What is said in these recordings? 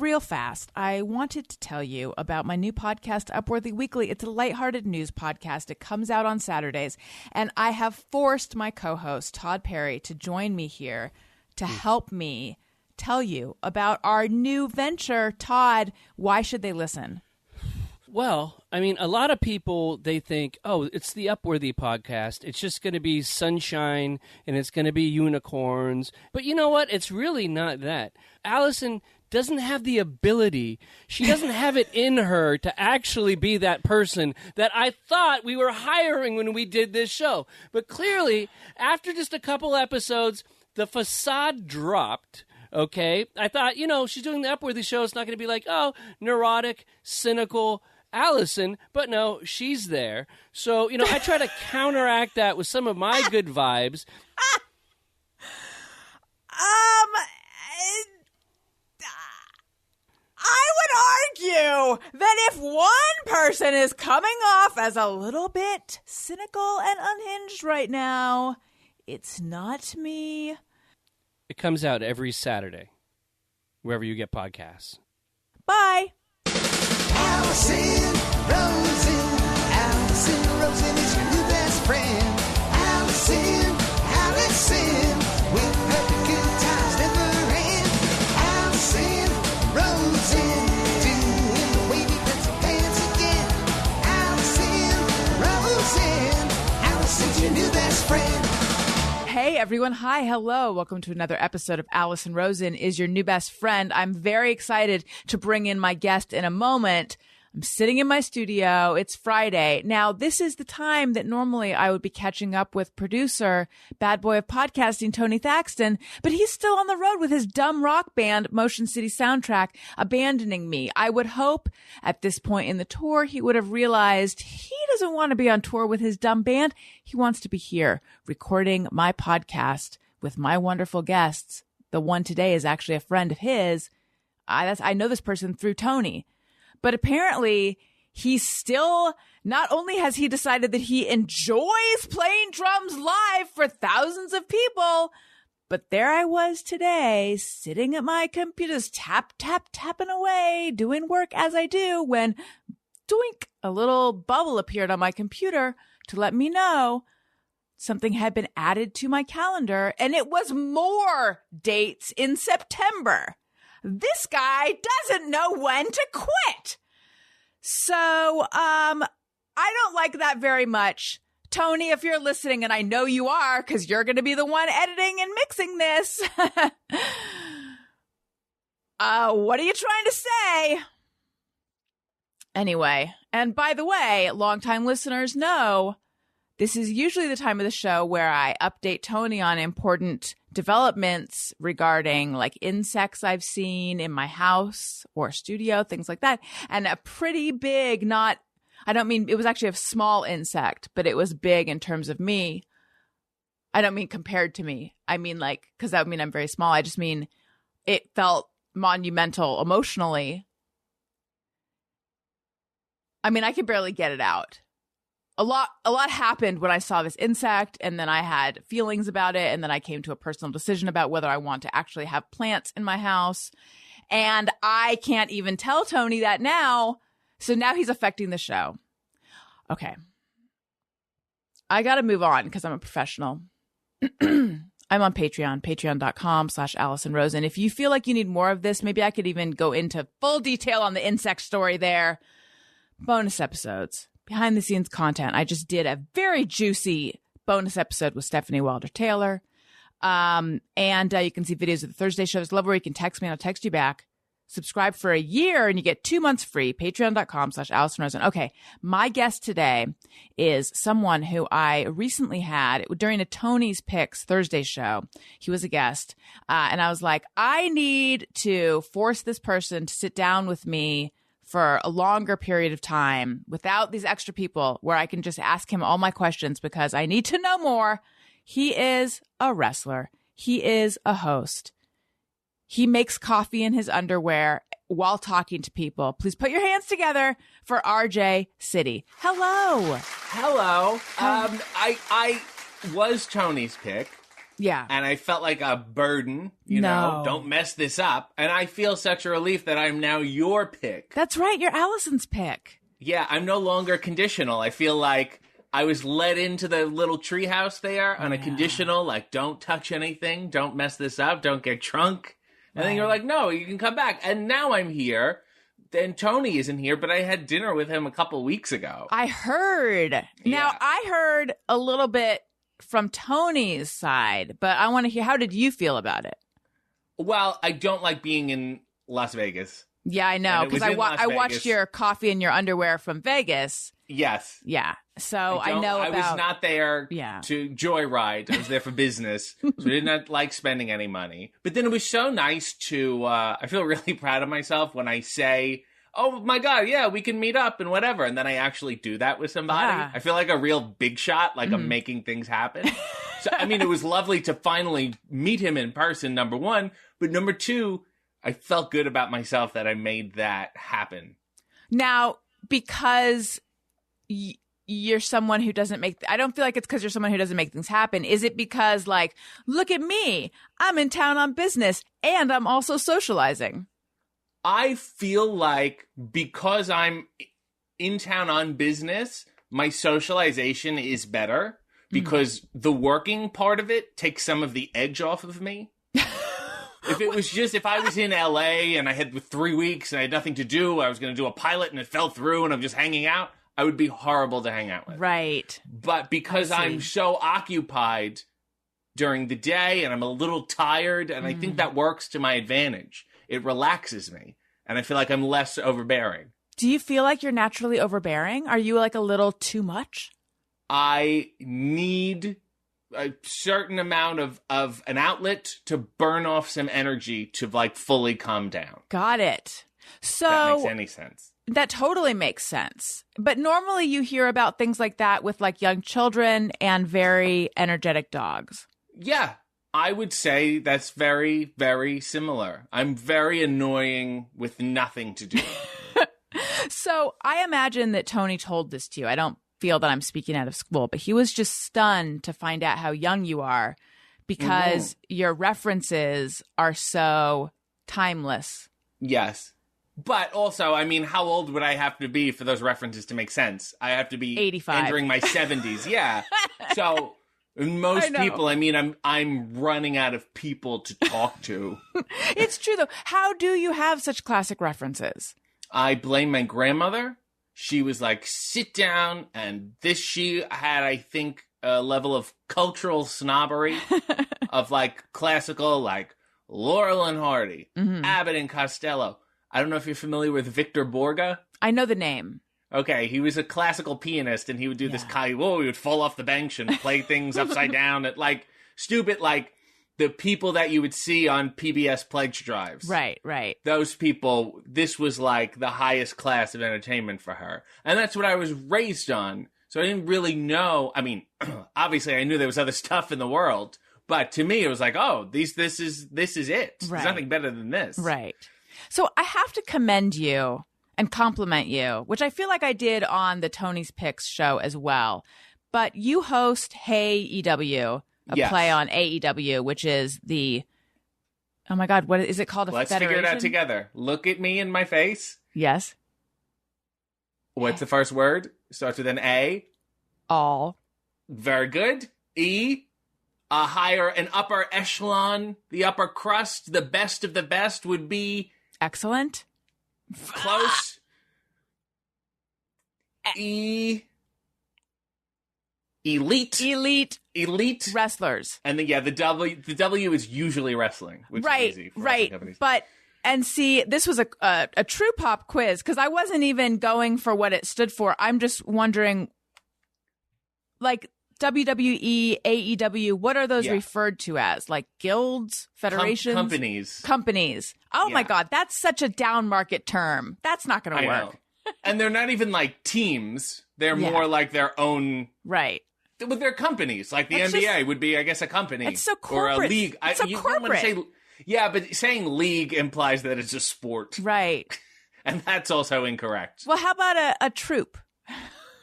Real fast, I wanted to tell you about my new podcast, Upworthy Weekly. It's a lighthearted news podcast. It comes out on Saturdays, and I have forced my co-host, Todd Perry, to join me here to help me tell you about our new venture. Todd, why should they listen? Well, I mean, a lot of people, they think, oh, it's the Upworthy podcast. It's just going to be sunshine and it's going to be unicorns. But you know what? It's really not that. Allison doesn't have the ability. She doesn't have it in her to actually be that person that I thought we were hiring when we did this show. But clearly, after just a couple episodes, the facade dropped. Okay? I thought, she's doing the Upworthy show. It's not going to be like, oh, neurotic, cynical Allison, but no, she's there. So, I try to counteract that with some of my good vibes. I would argue that if one person is coming off as a little bit cynical and unhinged right now, it's not me. It comes out every Saturday, wherever you get podcasts. Bye. Allison Rosen is your new best friend. Allison, with her good times never end. Allison Rosen, doing the wavy pencil dance again. Allison's your new best friend. Hey everyone, hi, hello. Welcome to another episode of Allison Rosen is your new best friend. I'm very excited to bring in my guest in a moment. I'm sitting in my studio. It's Friday. Now, this is the time that normally I would be catching up with producer, bad boy of podcasting, Tony Thaxton, but he's still on the road with his dumb rock band, Motion City Soundtrack, abandoning me. I would hope at this point in the tour, he would have realized he doesn't want to be on tour with his dumb band. He wants to be here recording my podcast with my wonderful guests. The one today is actually a friend of his. I know this person through Tony. But apparently, he's still, not only has he decided that he enjoys playing drums live for thousands of people, but there I was today, sitting at my computers, tapping away, doing work as I do, when, doink, a little bubble appeared on my computer to let me know something had been added to my calendar, and it was more dates in September. This guy doesn't know when to quit. So, I don't like that very much. Tony, if you're listening, and I know you are, because you're going to be the one editing and mixing this. What are you trying to say? Anyway, and by the way, longtime listeners know this is usually the time of the show where I update Tony on important developments regarding like insects I've seen in my house or studio, things like that. And a pretty big, it was actually a small insect, but it was big in terms of me. I don't mean compared to me. I mean because that would mean I'm very small. I just mean it felt monumental emotionally. I mean, I could barely get it out. A lot happened when I saw this insect, and then I had feelings about it, and then I came to a personal decision about whether I want to actually have plants in my house. And I can't even tell Tony that now. So now he's affecting the show. Okay. I got to move on because I'm a professional. I'm on Patreon, patreon.com/Allison Rosen. If you feel like you need more of this, maybe I could even go into full detail on the insect story there. Bonus episodes. Behind the scenes content. I just did a very juicy bonus episode with Stephanie Wilder-Taylor. And you can see videos of the Thursday shows. Love where you can text me and I'll text you back. Subscribe for a year and you get 2 months free. Patreon.com/Allison Rosen. Okay. My guest today is someone who I recently had during a Tony's Picks Thursday show. He was a guest. And I was like, I need to force this person to sit down with me for a longer period of time without these extra people where I can just ask him all my questions because I need to know more. He is a wrestler. He is a host. He makes coffee in his underwear while talking to people. Please put your hands together for RJ City. Hello. Hello. I was Tony's pick. Yeah. And I felt like a burden, you know, don't mess this up. And I feel such a relief that I'm now your pick. That's right. You're Allison's pick. Yeah, I'm no longer conditional. I feel like I was led into the little treehouse there on a conditional, like, don't touch anything, don't mess this up, don't get drunk. And then you're like, no, you can come back. And now I'm here. And Tony isn't here, but I had dinner with him a couple weeks ago. I heard. Now, I heard a little bit from Tony's side, but I want to hear, how did you feel about it? Well, I don't like being in Las Vegas. Yeah, I know, because I watched your coffee in your underwear from Vegas. Yes. Yeah. So I know about... I was not there to joyride. I was there for business. So I did not like spending any money. But then it was so nice to... I feel really proud of myself when I say, oh my God, yeah, we can meet up and whatever. And then I actually do that with somebody. Yeah. I feel like a real big shot, like I'm making things happen. So, I mean, it was lovely to finally meet him in person, number one. But number two, I felt good about myself that I made that happen. Now, because you're someone who doesn't make... I don't feel like it's because you're someone who doesn't make things happen. Is it because, like, look at me, I'm in town on business and I'm also socializing? I feel like because I'm in town on business, my socialization is better because the working part of it takes some of the edge off of me. If I was in LA and I had 3 weeks and I had nothing to do, I was going to do a pilot and it fell through and I'm just hanging out, I would be horrible to hang out with. Right. But because I'm so occupied during the day and I'm a little tired, and I think that works to my advantage. It relaxes me and I feel like I'm less overbearing. Do you feel like you're naturally overbearing? Are you like a little too much? I need a certain amount of an outlet to burn off some energy to like fully calm down. Got it. So that makes any sense. That totally makes sense. But normally you hear about things like that with like young children and very energetic dogs. Yeah, I would say that's very, very similar. I'm very annoying with nothing to do. So I imagine that Tony told this to you. I don't feel that I'm speaking out of school, but he was just stunned to find out how young you are because your references are so timeless. Yes. But also, I mean, how old would I have to be for those references to make sense? I have to be 85. Entering my 70s. Yeah. So most people, I mean, I'm running out of people to talk to. It's true, though. How do you have such classic references? I blame my grandmother. She was like, sit down. And she had, I think, a level of cultural snobbery of like classical, like Laurel and Hardy, Abbott and Costello. I don't know if you're familiar with Victor Borge. I know the name. Okay, he was a classical pianist, and he would do this he would fall off the bench and play things upside down at like stupid, like the people that you would see on PBS pledge drives. Right, right. Those people, this was like the highest class of entertainment for her. And that's what I was raised on. So I didn't really know. I mean, obviously I knew there was other stuff in the world, but to me it was like, oh, this is it. Right. There's nothing better than this. Right. So I have to commend you and compliment you, which I feel like I did on the Tony's Picks show as well. But you host Hey EW, a play on AEW, which is the, oh my God, what is it called? Let's federation? figure it out together. Look at me in my face. Yes. What's the first word? Starts with an A. All. Very good. E. An upper echelon, the upper crust, the best of the best would be... Excellent. Close. Elite. Elite wrestlers. And the W is usually wrestling, which is easy for wrestling companies. But and see, this was a true pop quiz because I wasn't even going for what it stood for. I'm just wondering, like WWE, AEW, what are those referred to as? Like guilds, federations, companies. Oh my God, that's such a down market term. That's not going to work. And they're not even like teams. They're more like their own. Right. With their companies, like the NBA would be, I guess, a company. It's so corporate. Or a league. It's so corporate. Don't want to say, yeah, but saying league implies that it's a sport. Right. And that's also incorrect. Well, how about a troop?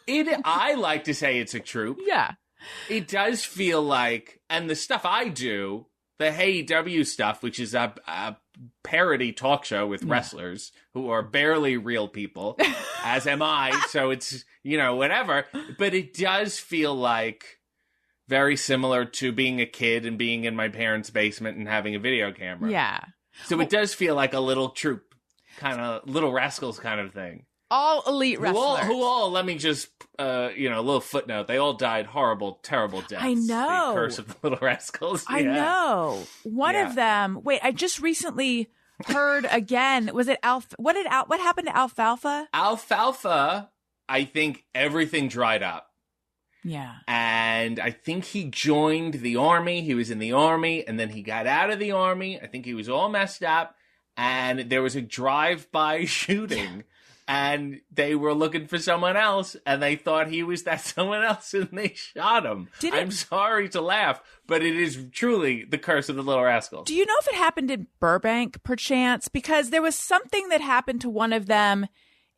I like to say it's a troop. Yeah. It does feel like, and the stuff I do, the Hey W stuff, which is a parody talk show with wrestlers who are barely real people, as am I, so it's, whatever. But it does feel like very similar to being a kid and being in my parents' basement and having a video camera. Yeah. So it does feel like a little troupe, kind of Little Rascals kind of thing. All elite wrestlers. Who all, let me just, a little footnote. They all died horrible, terrible deaths. I know. The Curse of the Little Rascals. I know. One of them, wait, I just recently heard again, was it what happened to Alfalfa? Alfalfa, I think everything dried up. Yeah. And I think he joined the army. He was in the army, and then he got out of the army. I think he was all messed up, and there was a drive-by shooting. And they were looking for someone else, and they thought he was that someone else, and they shot him. I'm sorry to laugh, but it is truly the Curse of the Little Rascals. Do you know if it happened in Burbank, perchance? Because there was something that happened to one of them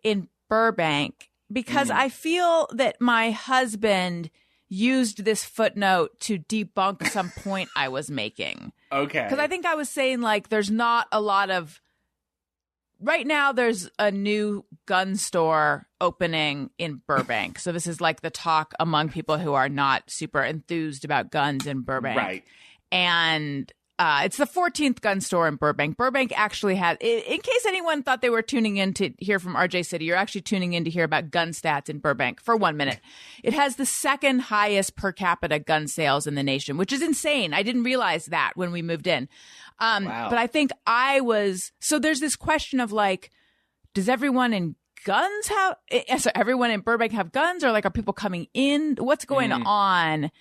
in Burbank, because I feel that my husband used this footnote to debunk some point I was making. Okay. Because I think I was saying, like, there's not a lot of... Right now, there's a new gun store opening in Burbank. So this is like the talk among people who are not super enthused about guns in Burbank. Right. And it's the 14th gun store in Burbank. Burbank actually has, in case anyone thought they were tuning in to hear from RJ City, you're actually tuning in to hear about gun stats in Burbank for 1 minute. It has the second highest per capita gun sales in the nation, which is insane. I didn't realize that when we moved in. Wow. But I think so there's this question of like, does everyone in everyone in Burbank have guns, or like, are people coming in? What's going on?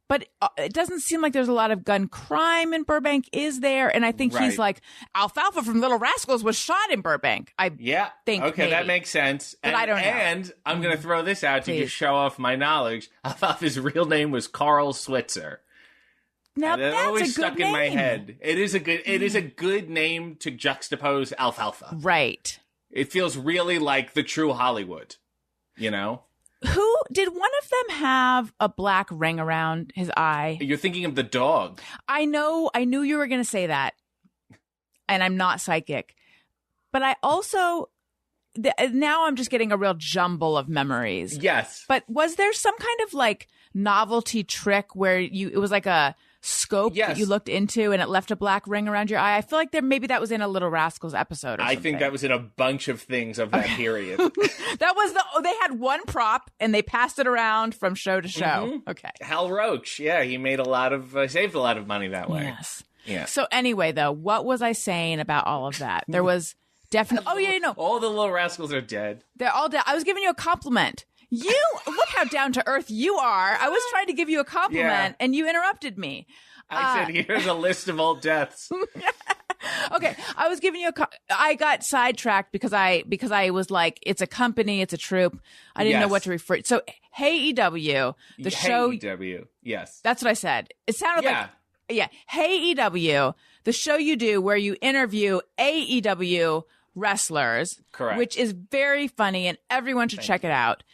But it doesn't seem like there's a lot of gun crime in Burbank, is there? And I think he's like, Alfalfa from Little Rascals was shot in Burbank. Think okay, maybe. that makes sense. But I don't know. And I'm going to throw this out to just show off my knowledge. Alfalfa's real name was Carl Switzer. Now that that's always a good stuck name. in my head. It is a good name to juxtapose Alfalfa. Right. It feels really like the true Hollywood, Who did one of them have a black ring around his eye? You're thinking of the dog. I know. I knew you were going to say that. And I'm not psychic. But I also now I'm just getting a real jumble of memories. Yes. But was there some kind of like novelty trick where it was like a scope that you looked into and it left a black ring around your eye? I feel like that was in a Little Rascals episode or something. I think that was in a bunch of things of that period. That was they had one prop and they passed it around from show to show. Mm-hmm. Okay. Hal Roach. Yeah, he made saved a lot of money that way. Yes. Yeah. So anyway, though, what was I saying about all of that? There was definitely, all the Little Rascals are dead. They're all dead. I was giving you a compliment. You look how down to earth you are. I was trying to give you a compliment and you interrupted me. I said, here's a list of all deaths. Okay, I was giving you I got sidetracked because I was like, it's a company, it's a troupe. I didn't know what to refer. So, Hey EW, the show. Hey EW, yes. That's what I said. It sounded like, Hey EW, the show you do where you interview AEW wrestlers. Correct. Which is very funny and everyone should check it out.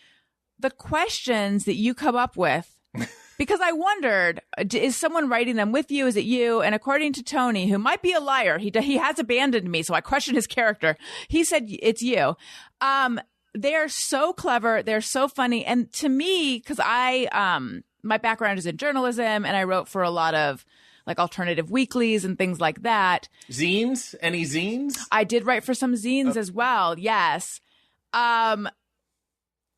The questions that you come up with, because I wondered, is someone writing them with you? Is it you? And according to Tony, who might be a liar, he has abandoned me, so I questioned his character. He said it's you. They're so clever. They're so funny. And to me, because my background is in journalism and I wrote for a lot of like alternative weeklies and things like that. Zines? Any zines? I did write for some zines as well. Yes.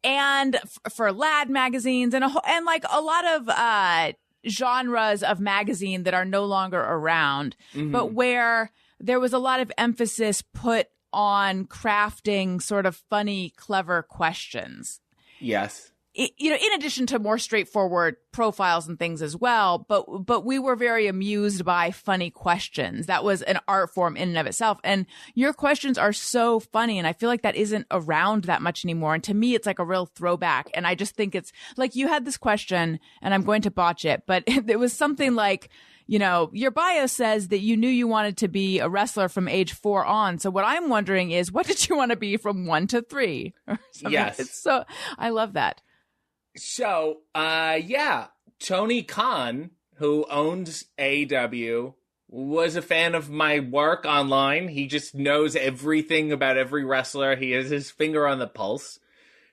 And for lad magazines and like a lot of genres of magazine that are no longer around, but where there was a lot of emphasis put on crafting sort of funny, clever questions. Yes. In addition to more straightforward profiles and things as well, but we were very amused by funny questions. That was an art form in and of itself. And your questions are so funny. And I feel like that isn't around that much anymore. And to me, it's like a real throwback. And I just think it's like you had this question and I'm going to botch it, but it was something like, your bio says that you knew you wanted to be a wrestler from age 4 on. So what I'm wondering is, what did you want to be from 1 to 3? Yes. So I love that. So, Tony Khan, who owns AEW, was a fan of my work online. He just knows everything about every wrestler. He has his finger on the pulse,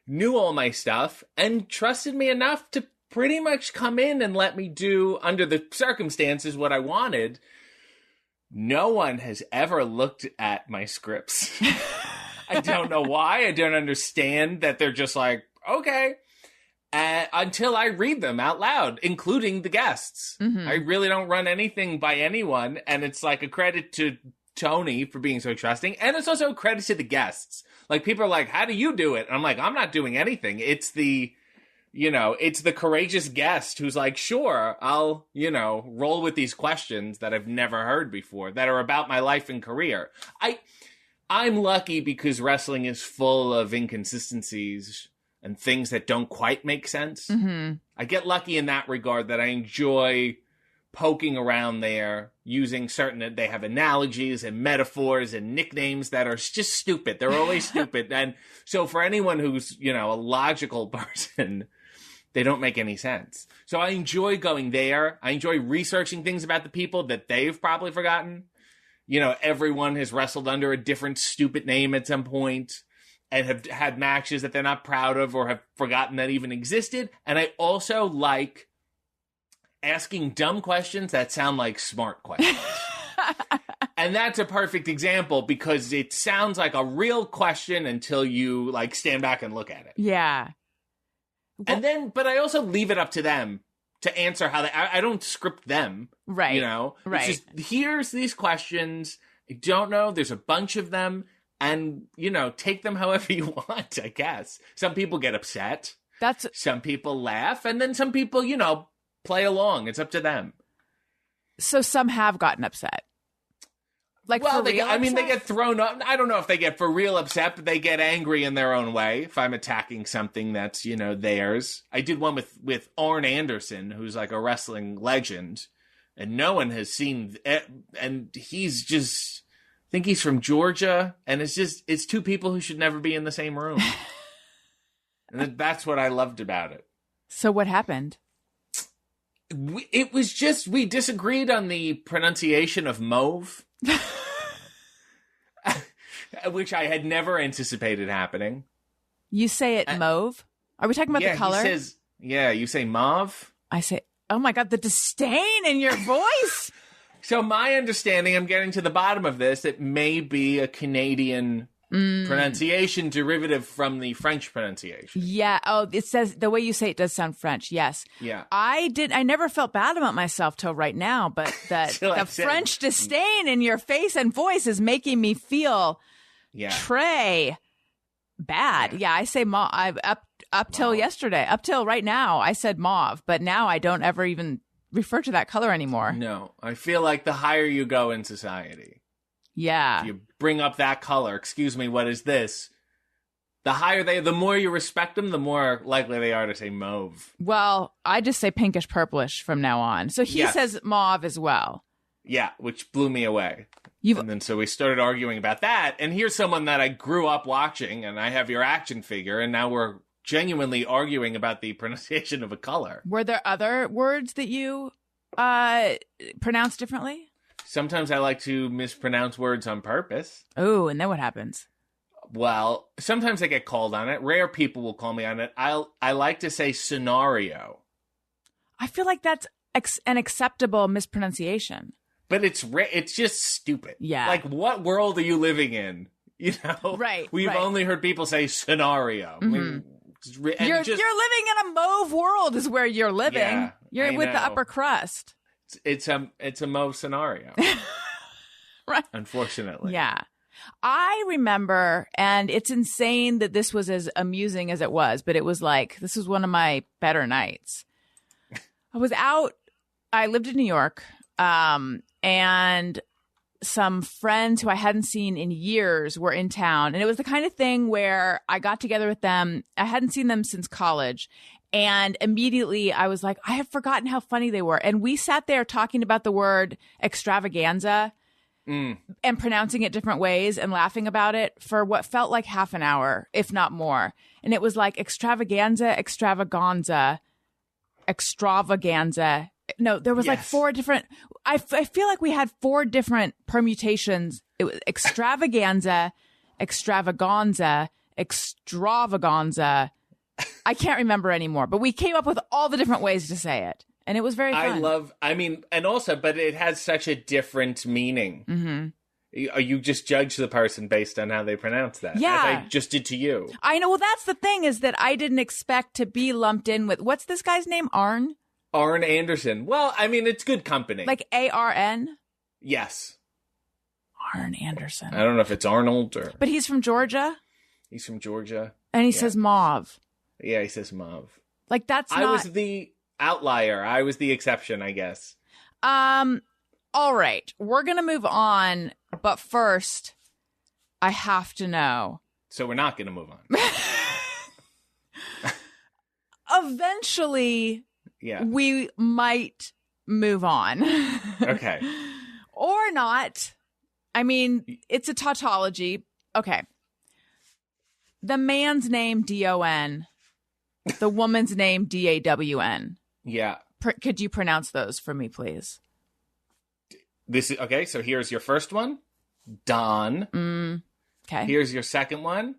knew all my stuff, and trusted me enough to pretty much come in and let me do, under the circumstances, what I wanted. No one has ever looked at my scripts. I don't know why. I don't understand that they're just like, okay. Until I read them out loud, including the guests. Mm-hmm. I really don't run anything by anyone, and it's like a credit to Tony for being so trusting, and it's also a credit to the guests. Like, people are like, how do you do it? And I'm like, I'm not doing anything. It's the courageous guest who's like, sure, I'll, roll with these questions that I've never heard before, that are about my life and career. I'm lucky because wrestling is full of inconsistencies and things that don't quite make sense. Mm-hmm. I get lucky in that regard, that I enjoy poking around there, using they have analogies and metaphors and nicknames that are just stupid. They're always stupid. And so for anyone who's, a logical person, they don't make any sense. So I enjoy going there. I enjoy researching things about the people that they've probably forgotten. Everyone has wrestled under a different stupid name at some point, and have had matches that they're not proud of or have forgotten that even existed. And I also like asking dumb questions that sound like smart questions. And that's a perfect example, because it sounds like a real question until you stand back and look at it. Yeah. And then, but I also leave it up to them to answer how I don't script them. Right. Right. It's just, here's these questions. I don't know. There's a bunch of them. And, take them however you want, I guess. Some people get upset. Some people laugh. And then some people, play along. It's up to them. So some have gotten upset. They get thrown up. I don't know if they get for real upset, but they get angry in their own way if I'm attacking something that's, theirs. I did one with Arn Anderson, who's like a wrestling legend. And no one has seen it. And he's just... I think he's from Georgia, and it's two people who should never be in the same room. And that's what I loved about it. So what happened? It was just, we disagreed on the pronunciation of mauve, which I had never anticipated happening. You say it mauve? Are we talking about the color? You say mauve. I say, oh my God, the disdain in your voice. So my understanding, I'm getting to the bottom of this, it may be a Canadian pronunciation derivative from the French pronunciation. Yeah. Oh, it says, the way you say it does sound French. Yes. Yeah. I never felt bad about myself till right now, but the French disdain in your face and voice is making me feel très bad. Yeah. I say mauve. Up till yesterday, up till right now, I said mauve, but now I don't ever even refer to that color anymore. No, I feel like the higher you go in society, if you bring up that color, excuse me, what is this? The more you respect them, the more likely they are to say mauve. Well, I just say pinkish purplish from now on. So he says mauve as well. Yeah, which blew me away. And then so we started arguing about that. And here's someone that I grew up watching, and I have your action figure, and now we're genuinely arguing about the pronunciation of a color. Were there other words that you pronounce differently? Sometimes I like to mispronounce words on purpose. Oh, and then what happens? Well, sometimes I get called on it. Rare people will call me on it. I like to say scenario. I feel like that's an acceptable mispronunciation. But it's just stupid. Yeah. Like, what world are you living in? Right. We've only heard people say scenario. Mm-hmm. I mean, you're living in a mauve world is where you're living. Yeah, you're with the upper crust. It's a mauve scenario. Right. Unfortunately. Yeah. I remember, and it's insane that this was as amusing as it was, but it was like, this was one of my better nights. I lived in New York, and some friends who I hadn't seen in years were in town. And it was the kind of thing where I got together with them. I hadn't seen them since college. And immediately I was like, I have forgotten how funny they were. And we sat there talking about the word extravaganza and pronouncing it different ways and laughing about it for what felt like half an hour, if not more. And it was like extravaganza. extravaganza. No, there was like Yes. 4 different. I feel like we had 4 different permutations. It was extravaganza, extravaganza, extravaganza. I can't remember anymore, but we came up with all the different ways to say it, and it was very fun. But it has such a different meaning. Mm-hmm. You just judge the person based on how they pronounce that. Yeah. As I just did to you. I know. Well, that's the thing, is that I didn't expect to be lumped in with, what's this guy's name? Arn? Arn Anderson. Well, I mean, it's good company. Like ARN? Yes. Arn Anderson. I don't know if it's Arnold or... But he's from Georgia, He's from Georgia. and he says mauve. Yeah, he says mauve. Like, that's I not... was the outlier. I was the exception, I guess. All right. We're going to move on, but first, I have to know. So we're not going to move on. Eventually, Yeah. we might move on. Okay. Or not. I mean, it's a tautology. Okay. The man's name, D-O-N. The woman's name, D-A-W-N. Yeah. Could you pronounce those for me, please? This is okay. So here's your first one, Don. Okay. Here's your second one,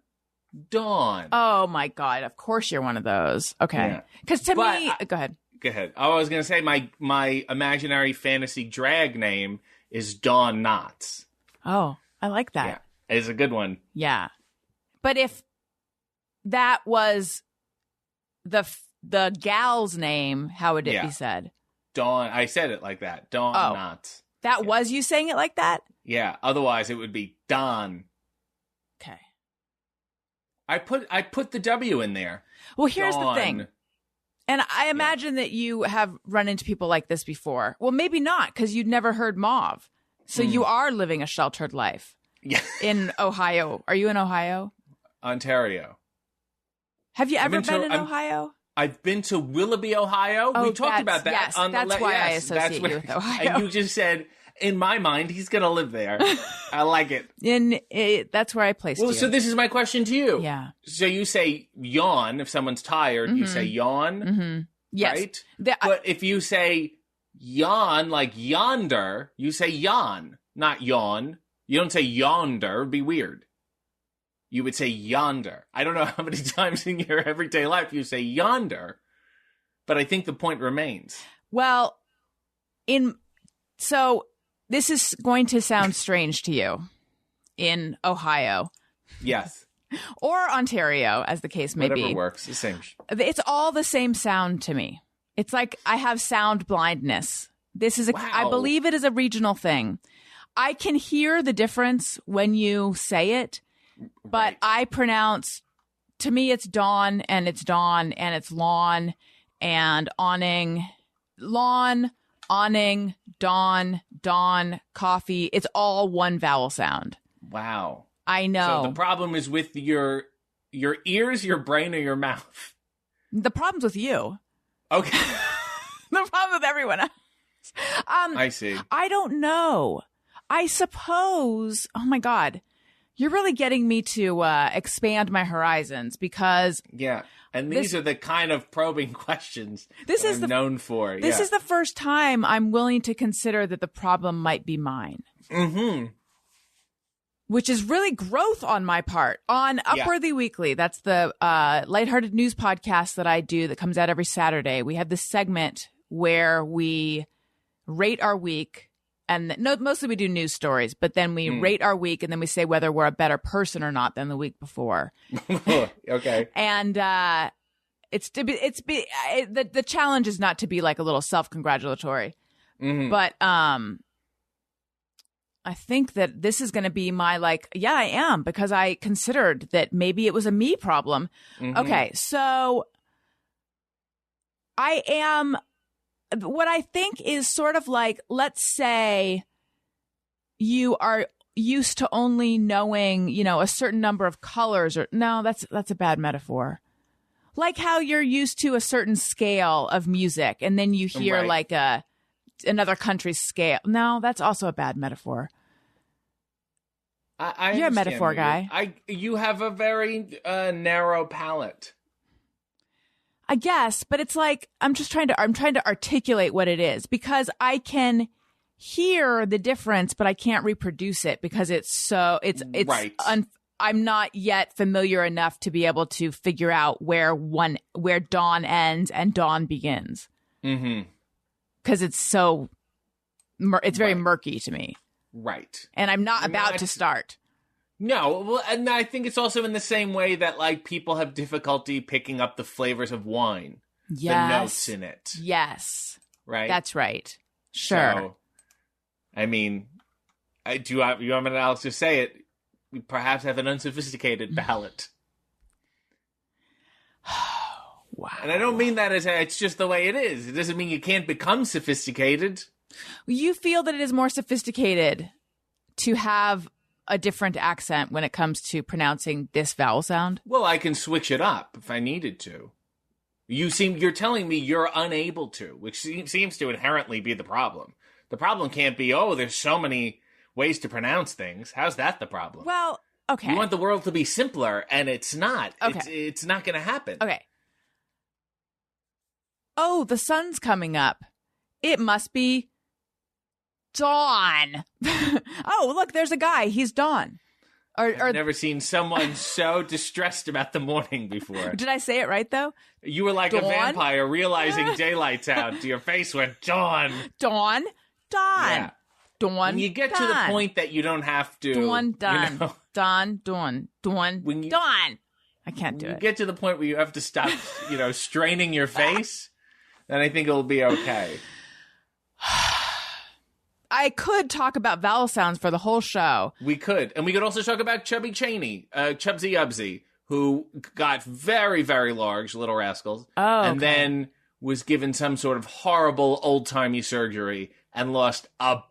Dawn. Oh, my God. Of course you're one of those. Okay. Yeah. Because to But me... Go ahead. Go ahead. Oh, I was gonna say my imaginary fantasy drag name is Dawn Knotts. Oh, I like that. Yeah, it's a good one. Yeah. But if that was the gal's name, how would it be said? Dawn. I said it like that. Dawn Knotts. That was you saying it like that? Yeah. Otherwise, it would be Don. Okay. I put the W in there. Well, here's Dawn. the thing. And I imagine that you have run into people like this before. Well, maybe not, because you'd never heard mauve. So you are living a sheltered life Yeah. in Ohio. Are you in Ohio? Ontario. Have you ever been to- been in I'm- Ohio? I've been to Willoughby, Ohio. Oh, we talked that's- about that. yes, on that's the why I yes, associate that's you with Ohio. And you just said, in my mind, he's going to live there. I like it. That's where I placed Well, you. so this is my question to you. Yeah. So you say yawn if someone's tired. You say yawn, Yes. right? The- But if you say yawn, like yonder, you say yawn, not yawn. You don't say yonder. It'd be weird. You would say yonder. I don't know how many times in your everyday life you say yonder, but I think the point remains. Well, so this is going to sound strange to you in Ohio Yes. or Ontario, as the case may Whatever be. works. The same. It's all the same sound to me. It's like I have sound blindness. This is I Wow. believe it is a regional thing. I can hear the difference when you say it, but Right. I pronounce, to me, it's dawn and it's lawn and awning, lawn, awning, dawn, coffee. It's all one vowel sound. Wow. I know. So the problem is with your ears, your brain, or your mouth. The problem's with you. Okay. The problem with everyone else. I see. I don't know. I suppose, oh my God, you're really getting me to expand my horizons because Yeah. And these are the kind of probing questions This that is I'm the- known for. this Yeah. is the first time I'm willing to consider that the problem might be mine. Mm-hmm. Which is really growth on my part. On Upworthy Weekly, that's the lighthearted news podcast that I do that comes out every Saturday. We have this segment where we rate our week. And mostly we do news stories, but then we rate our week and then we say whether we're a better person or not than the week before. Okay. And the challenge is not to be like a little self-congratulatory, but I think that this is going to be my I am, because I considered that maybe it was a me problem. Okay, so I am what I think is sort of like, let's say you are used to only knowing, a certain number of colors, or no, that's a bad metaphor. Like how you're used to a certain scale of music and then you hear Right. like another country's scale. No, that's also a bad metaphor. I You're a understand metaphor what guy. you have a very narrow palate. I guess, but it's like I'm trying to articulate what it is because I can hear the difference, but I can't reproduce it because it's right. I'm not yet familiar enough to be able to figure out where dawn ends and dawn begins. Mm-hmm. Because it's so it's very Right. murky to me. Right. And I'm not about to start. No, well, and I think it's also in the same way that like people have difficulty picking up the flavors of wine, Yes. the notes in it, Yes. right? That's right. Sure. So, I mean, you want me to Alex just say it? We perhaps have an unsophisticated palate, Wow. and I don't mean that as it's just the way it is. It doesn't mean you can't become sophisticated. You feel that it is more sophisticated to have a different accent when it comes to pronouncing this vowel sound? Well, I can switch it up if I needed to. You're telling me you're unable to, which seems to inherently be the problem. The problem can't be, there's so many ways to pronounce things. How's that the problem? Well, okay. You want the world to be simpler, and it's not. Okay. It's not going to happen. Okay. Oh, the sun's coming up. It must be dawn. Oh, look, there's a guy. He's Dawn. I've never seen someone so distressed about the morning before. Did I say it right, though? You were like Dawn? a vampire realizing daylight's out. Your face went, dawn. Dawn. Dawn. Yeah. Dawn. When you get to the point that you don't have to. Dawn. Dawn. You know, Dawn. Dawn. Dawn. When you- Dawn. I can't do you it. get to the point where you have to stop, straining your face, then I think it'll be okay. I could talk about vowel sounds for the whole show. We could. And we could also talk about Chubby Cheney, Chubsy Ubsy, who got very, very large, Little Rascals. Oh, and okay. then was given some sort of horrible old-timey surgery and lost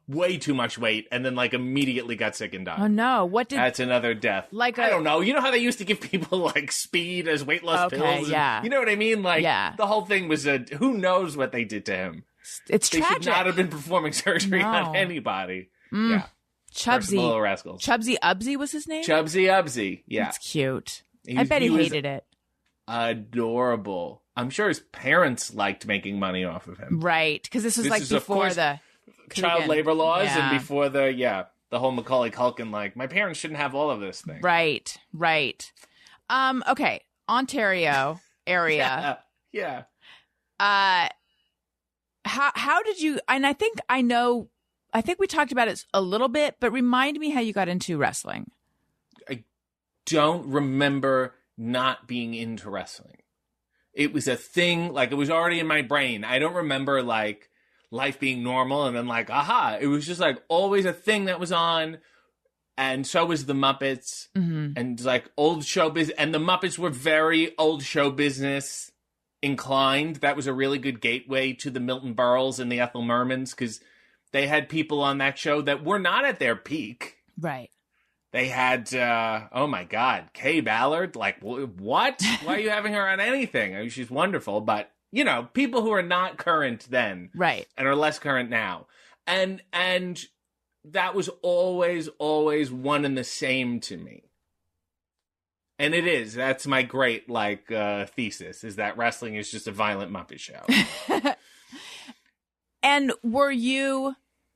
way too much weight and then, immediately got sick and died. Oh, no. What did... That's another death. I don't know. You know how they used to give people, speed as weight loss pills? Yeah. You know what I mean? Yeah. The whole thing was who knows what they did to him. It's They tragic. should not have been performing surgery No. on anybody. Yeah. First of all, Little Rascals. Chubsy Ubsy was his name? Chubsy Ubsy. Yeah. That's cute. He I was- bet he was hated it. Adorable. I'm sure his parents liked making money off of him. Right. Because this was This is, of before course, the... Child labor laws Yeah. and before the whole Macaulay Culkin, my parents shouldn't have all of this thing. Right. Okay. Ontario area. Yeah. How did you, and I think we talked about it a little bit, but remind me how you got into wrestling. I don't remember not being into wrestling. It was a thing, it was already in my brain. I don't remember, life being normal and then, aha. It was just, always a thing that was on. And so was the Muppets. Mm-hmm. And, old show business. And the Muppets were very old show business inclined. That was a really good gateway to the Milton Berles and the Ethel Mermans, because they had people on that show that were not at their peak. Right. They had, oh my God, Kay Ballard. What? Why are you having her on anything? I mean, she's wonderful, but, people who are not current then. Right. And are less current now. And that was always one and the same to me. And it is. That's my great, thesis, is that wrestling is just a violent Muppet show. And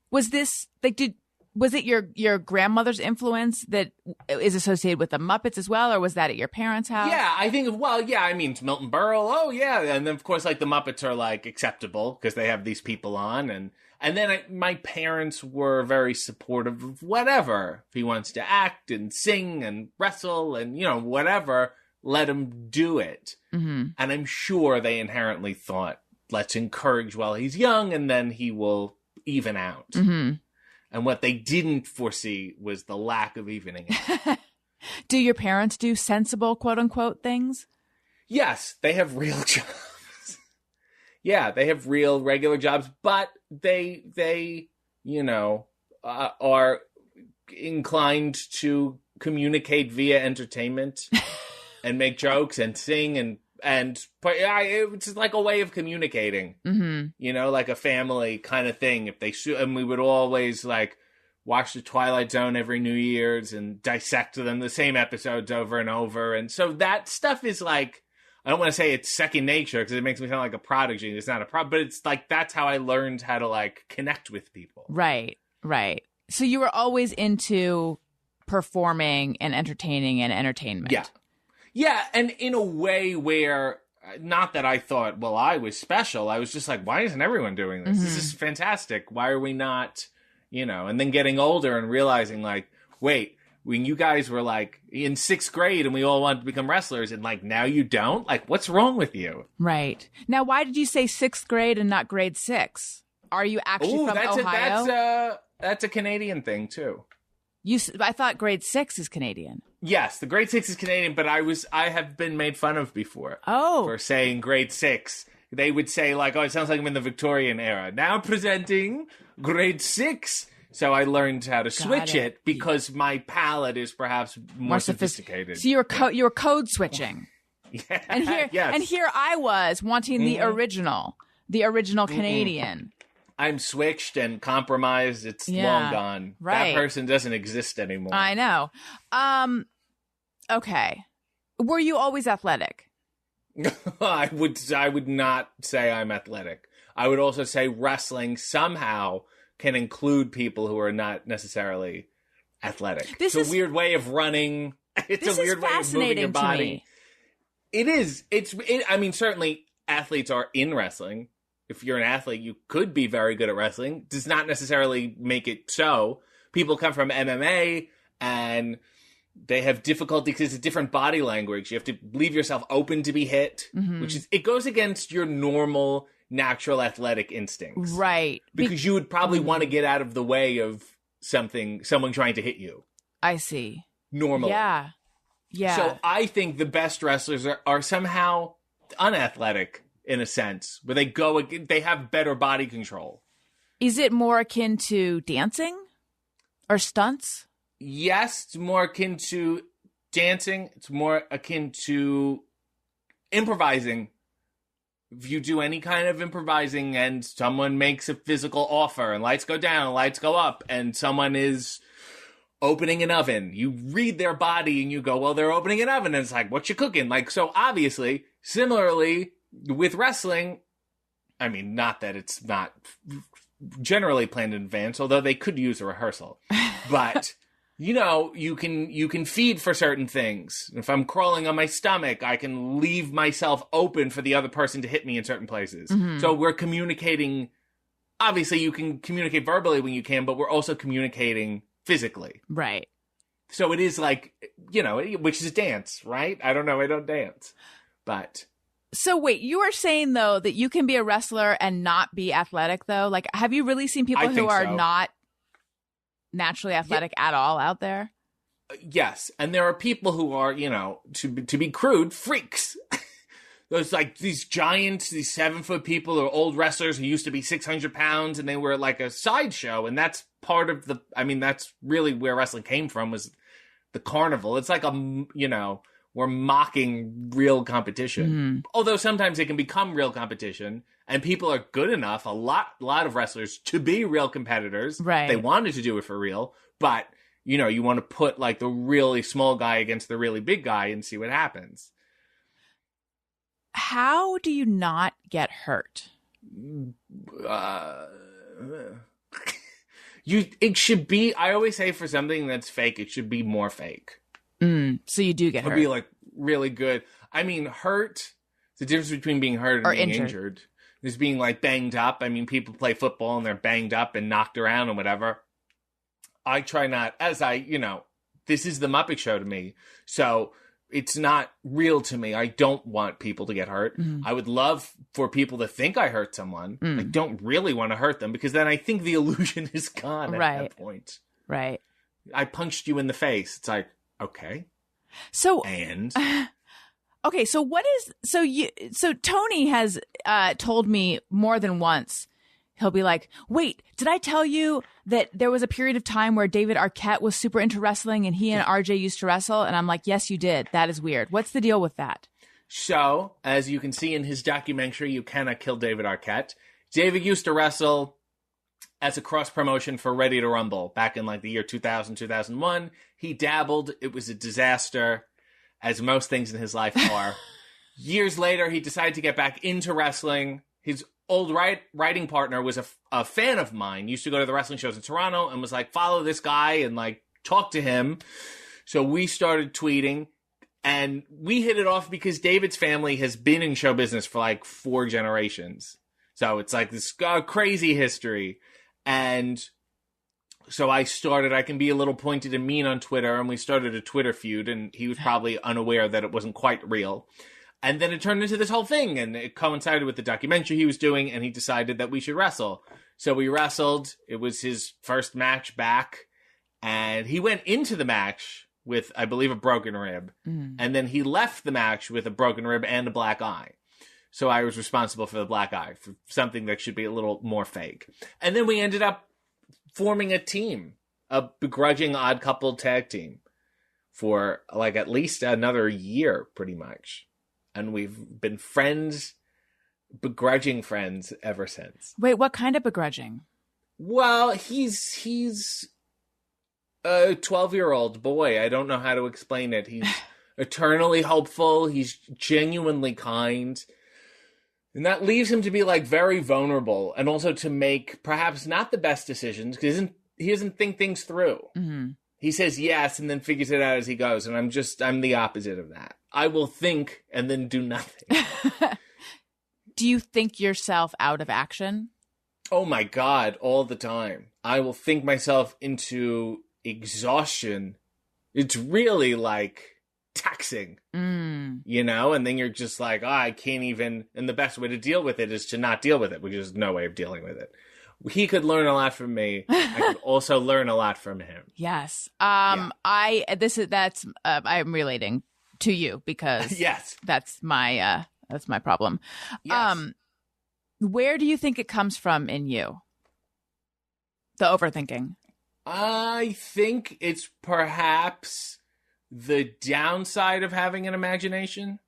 was it your grandmother's influence that is associated with the Muppets as well, or was that at your parents' house? Yeah, I think, it's Milton Berle. Oh, yeah. And then, of course, the Muppets are, acceptable because they have these people on. And then my parents were very supportive of whatever. If he wants to act and sing and wrestle and, whatever, let him do it. Mm-hmm. And I'm sure they inherently thought, let's encourage while he's young and then he will even out. Mm-hmm. And what they didn't foresee was the lack of evening out. Do your parents do sensible, quote unquote, things? Yes, they have real jobs. Yeah, they have real regular jobs, but they are inclined to communicate via entertainment and make jokes and sing and it's like a way of communicating, Mm-hmm. A family kind of thing. And we would always watch the Twilight Zone every New Year's and dissect them, the same episodes over and over. And so that stuff is I don't want to say it's second nature because it makes me sound like a prodigy. It's not a but it's like that's how I learned how to like connect with people. Right. So you were always into performing and entertaining and entertainment. Yeah, and in a way where, not that I thought, well, I was special. I was just like, why isn't everyone doing this? This is fantastic. Why are we not, and then getting older and realizing like, wait, when you guys were like in 6th grade and we all wanted to become wrestlers and like now you don't, like what's wrong with you? Right. Now, why did you say 6th grade and not grade 6? Are you actually from Ohio? That's a Canadian thing too. I thought grade 6 is Canadian. Yes, the grade 6 is Canadian, but I have been made fun of before. For saying grade 6. They would say like, oh, it sounds like I'm in the Victorian era. Now presenting grade 6. So I learned how to switch it because my palate is perhaps more sophisticated. So you were code switching. And here I was wanting the original Canadian. I'm switched and compromised. It's long gone. Right. That person doesn't exist anymore. I know. Okay. Were you always athletic? I would not say I'm athletic. I would also say wrestling somehow can include people who are not necessarily athletic. It's a weird way of running. It's a weird way of moving your body. It is. I mean, certainly athletes are in wrestling. If you're an athlete, you could be very good at wrestling. Does not necessarily make it so. People come from MMA and they have difficulty because it's a different body language. You have to leave yourself open to be hit, which is, it goes against your normal, natural athletic instincts. Right. Because you would probably want to get out of the way of someone trying to hit you. I see. Normally. Yeah. So I think the best wrestlers are somehow unathletic in a sense, where they have better body control. Is it more akin to dancing or stunts? Yes, it's more akin to dancing. It's more akin to improvising. If you do any kind of improvising and someone makes a physical offer and lights go down, lights go up, and someone is opening an oven, you read their body and you go, well, they're opening an oven. And it's like, what you cooking? Like, so obviously, similarly with wrestling, I mean, not that it's not generally planned in advance, although they could use a rehearsal, but you can feed for certain things. If I'm crawling on my stomach, I can leave myself open for the other person to hit me in certain places. So we're communicating. Obviously, you can communicate verbally when you can, but we're also communicating physically. Right. So it is like, which is dance, right? I don't know. I don't dance. But. So wait, you are saying, though, that you can be a wrestler and not be athletic, though? Like, have you really seen people who are not naturally athletic at all out there? Yes. And there are people who are, to be crude, freaks. There's like these giants, these 7-foot people or old wrestlers who used to be 600 pounds and they were like a sideshow. And that's part of that's really where wrestling came from, was the carnival. It's like we're mocking real competition. Although sometimes it can become real competition and people are good enough, a lot of wrestlers, to be real competitors. Right. They wanted to do it for real, but you want to put like the really small guy against the really big guy and see what happens. How do you not get hurt? It should be, I always say, for something that's fake, it should be more fake. So you do get hurt. It'd be like really good. I mean, hurt, the difference between being hurt and being injured. There's being like banged up. I mean, people play football and they're banged up and knocked around and whatever. I try not, this is the Muppet Show to me. So it's not real to me. I don't want people to get hurt. I would love for people to think I hurt someone. I don't really want to hurt them because then I think the illusion is gone at that point. Right. I punched you in the face. It's like, okay. So okay, so so Tony has told me more than once. He'll be like, wait, did I tell you that there was a period of time where David Arquette was super into wrestling and he and RJ used to wrestle? And I'm like, yes, you did. That is weird. What's the deal with that? So, as you can see in his documentary, You Cannot Kill David Arquette, David used to wrestle as a cross promotion for Ready to Rumble back in like the year 2000, 2001. He dabbled. It was a disaster, as most things in his life are. Years later, he decided to get back into wrestling. His old writing partner was a fan of mine, used to go to the wrestling shows in Toronto, and was like, follow this guy and like talk to him. So we started tweeting, and we hit it off because David's family has been in show business for like 4 generations. So it's like this crazy history. And so I can be a little pointed and mean on Twitter, and we started a Twitter feud, and he was probably unaware that it wasn't quite real. And then it turned into this whole thing, and it coincided with the documentary he was doing, and he decided that we should wrestle. So we wrestled. It was his first match back, and he went into the match with, I believe, a broken rib. And then he left the match with a broken rib and a black eye. So I was responsible for the black eye, for something that should be a little more fake. And then we ended up forming a team, a begrudging odd couple tag team, for like at least another year, pretty much. And we've been friends, begrudging friends ever since. Wait, what kind of begrudging? Well, he's a 12-year-old boy. I don't know how to explain it. He's eternally hopeful. He's genuinely kind. And that leaves him to be like very vulnerable, and also to make perhaps not the best decisions because he doesn't think things through. Mm-hmm. He says yes and then figures it out as he goes. And I'm the opposite of that. I will think and then do nothing. Do you think yourself out of action? Oh my God, all the time. I will think myself into exhaustion. It's really like taxing, you know? And then you're just like, I can't even, and the best way to deal with it is to not deal with it, which is no way of dealing with it. He could learn a lot from me. I could also learn a lot from him. Yes. Yeah. I'm relating to you because yes, that's my problem. Yes. Where do you think it comes from in you? The overthinking. I think it's perhaps the downside of having an imagination,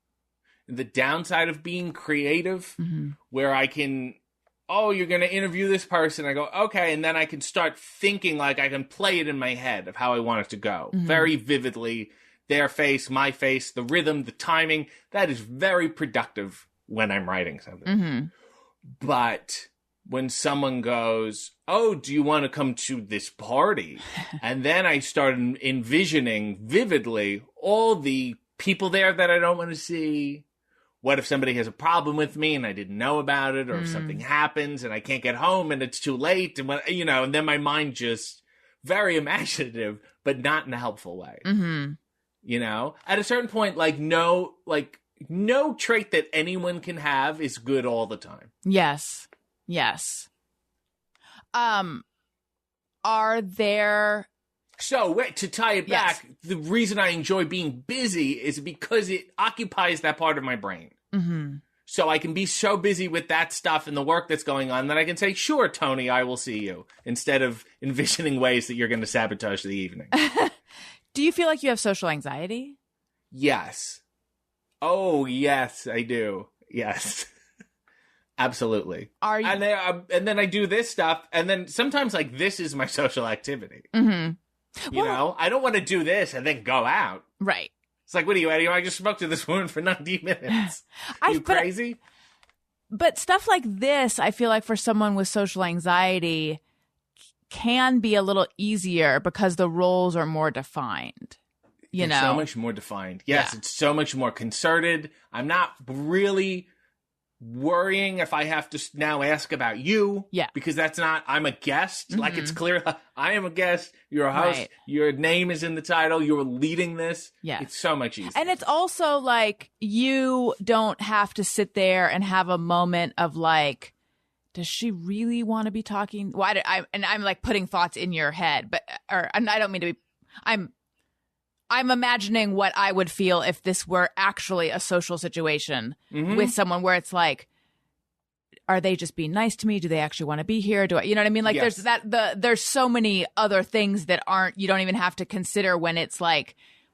the downside of being creative, where I can, you're going to interview this person. I go, okay. And then I can start thinking like I can play it in my head of how I want it to go very vividly. Their face, my face, the rhythm, the timing. That is very productive when I'm writing something. But when someone goes, do you want to come to this party? And then I start envisioning vividly all the people there that I don't want to see. What if somebody has a problem with me and I didn't know about it? Or if something happens and I can't get home and it's too late? And and then my mind just very imaginative, but not in a helpful way. At a certain point, no trait that anyone can have is good all the time. Yes. Are there... So, to tie it back, the reason I enjoy being busy is because it occupies that part of my brain. So I can be so busy with that stuff and the work that's going on that I can say, sure, Tony, I will see you, instead of envisioning ways that you're going to sabotage the evening. Do you feel like you have social anxiety? Yes. Oh, yes, I do. Yes. Absolutely. Are you? And then I do this stuff, and then sometimes this is my social activity. You know, I don't want to do this and then go out. Right. It's like, what are you, Eddie? I just spoke to this woman for 90 minutes. You crazy? But stuff like this, I feel like for someone with social anxiety can be a little easier because the roles are more defined. You know? So much more defined. Yes, It's so much more concerted. I'm not really worrying if I have to now ask about you. Yeah. Because that's not, I'm a guest. It's clear, I am a guest. You're a host. Right. Your name is in the title. You're leading this. Yeah. It's so much easier. And it's also you don't have to sit there and have a moment of does she really want to be talking? Why? I'm putting thoughts in your head, and I don't mean to be, I'm imagining what I would feel if this were actually a social situation with someone where it's are they just being nice to me? Do they actually want to be here? Do I, you know what I mean? Yes. There's so many other things that you don't even have to consider when it's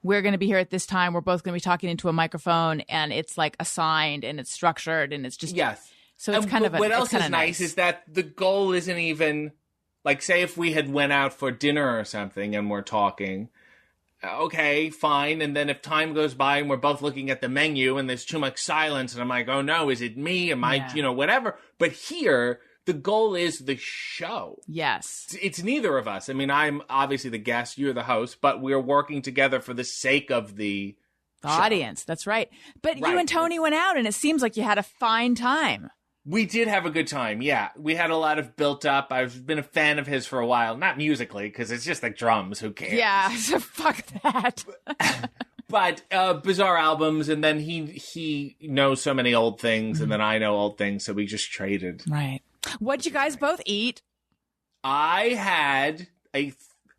we're going to be here at this time. We're both going to be talking into a microphone, and it's assigned and it's structured and it's just, yes. So it's kind of what else is nice is that the goal isn't even say if we had went out for dinner or something and we're talking, okay, fine. And then if time goes by and we're both looking at the menu and there's too much silence and I'm like, oh no, is it me? Am I, whatever. But here, the goal is the show. Yes. It's neither of us. I mean, I'm obviously the guest, you're the host, but we're working together for the sake of the audience. That's right. But you and Tony went out and it seems like you had a fine time. We did have a good time, yeah. We had a lot of built up. I've been a fan of his for a while. Not musically, because it's just like drums. Who cares? Yeah, so fuck that. But bizarre albums, and then he knows so many old things, and then I know old things, so we just traded. Right. What'd you guys both eat? I had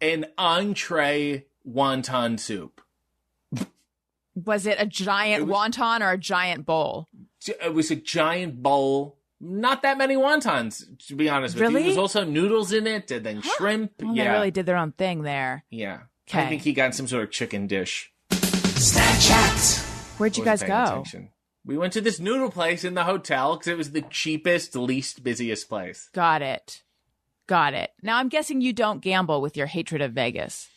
an entree wonton soup. Was it a giant wonton or a giant bowl? It was a giant bowl. Not that many wontons, to be honest with you. There was also noodles in it, and then shrimp. Well, they really did their own thing there. Yeah. Okay. I think he got some sort of chicken dish. Snapchat. Where'd you guys go? Attention. We went to this noodle place in the hotel because it was the cheapest, least busiest place. Got it. Now, I'm guessing you don't gamble with your hatred of Vegas.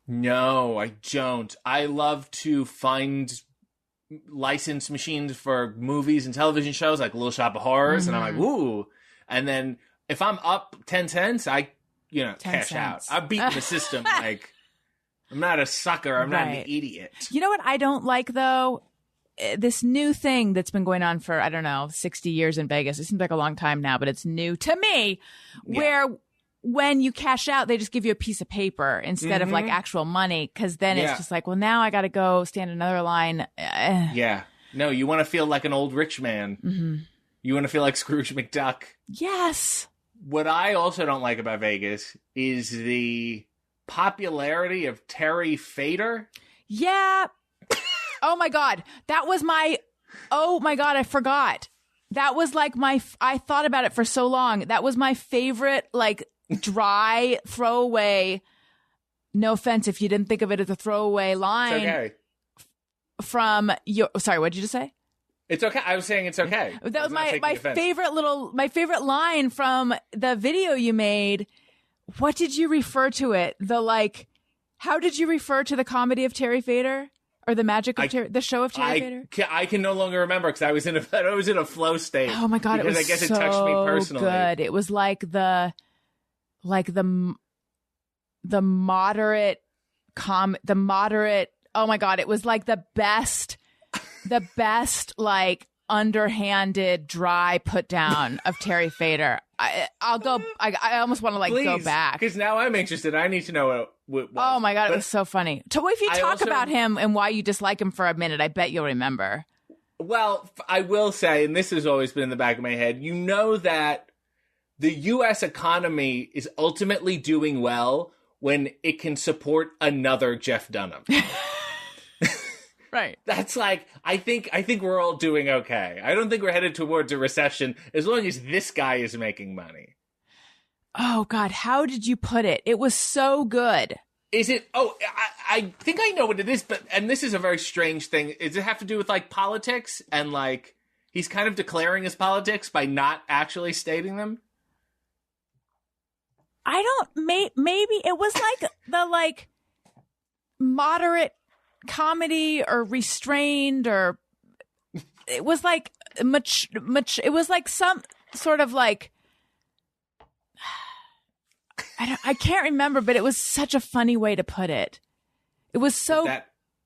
No, I don't. I love to find licensed machines for movies and television shows like Little Shop of Horrors, and I'm like, woo. And then if I'm up 10 cents, I, cash out. I've beaten the system. Like, I'm not a sucker. I'm not an idiot. You know what I don't like, though? This new thing that's been going on for, 60 years in Vegas. It seems like a long time now, but it's new to me, where when you cash out, they just give you a piece of paper instead of like actual money. Cause then it's just like, well, now I got to go stand another line. Yeah. No, you want to feel like an old rich man. Mm-hmm. You want to feel like Scrooge McDuck. Yes. What I also don't like about Vegas is the popularity of Terry Fator. Yeah. Oh my God. I forgot. That was like I thought about it for so long. That was my favorite, like, dry throwaway. No offense if you didn't think of it as a throwaway line. It's okay. From your, sorry, what did you just say? It's okay. I was saying it's okay. That was my favorite line from the video you made. What did you refer to it? How did you refer to the comedy of Terry Fator? Or the magic of the show of Terry Fator? I can no longer remember because I was in a flow state. Oh my God, it was I guess it touched me personally. Good. It was like the moderate oh my God, it was like the best like underhanded dry put down of Terry Fator. I almost want to go back because now I'm interested. I need to know what oh my God, it was so funny. So if you talk about him and why you dislike him for a minute, I bet you'll remember. Well, I will say, and this has always been in the back of my head, that the U.S. economy is ultimately doing well when it can support another Jeff Dunham. Right. That's like, I think we're all doing okay. I don't think we're headed towards a recession as long as this guy is making money. Oh, God. How did you put it? It was so good. Is it? Oh, I think I know what it is, and this is a very strange thing. Does it have to do with, like, politics? And, like, he's kind of declaring his politics by not actually stating them? Maybe it was like the, like, moderate comedy or restrained, or it was like much it was like some sort of like I can't remember, but it was such a funny way to put it. It was so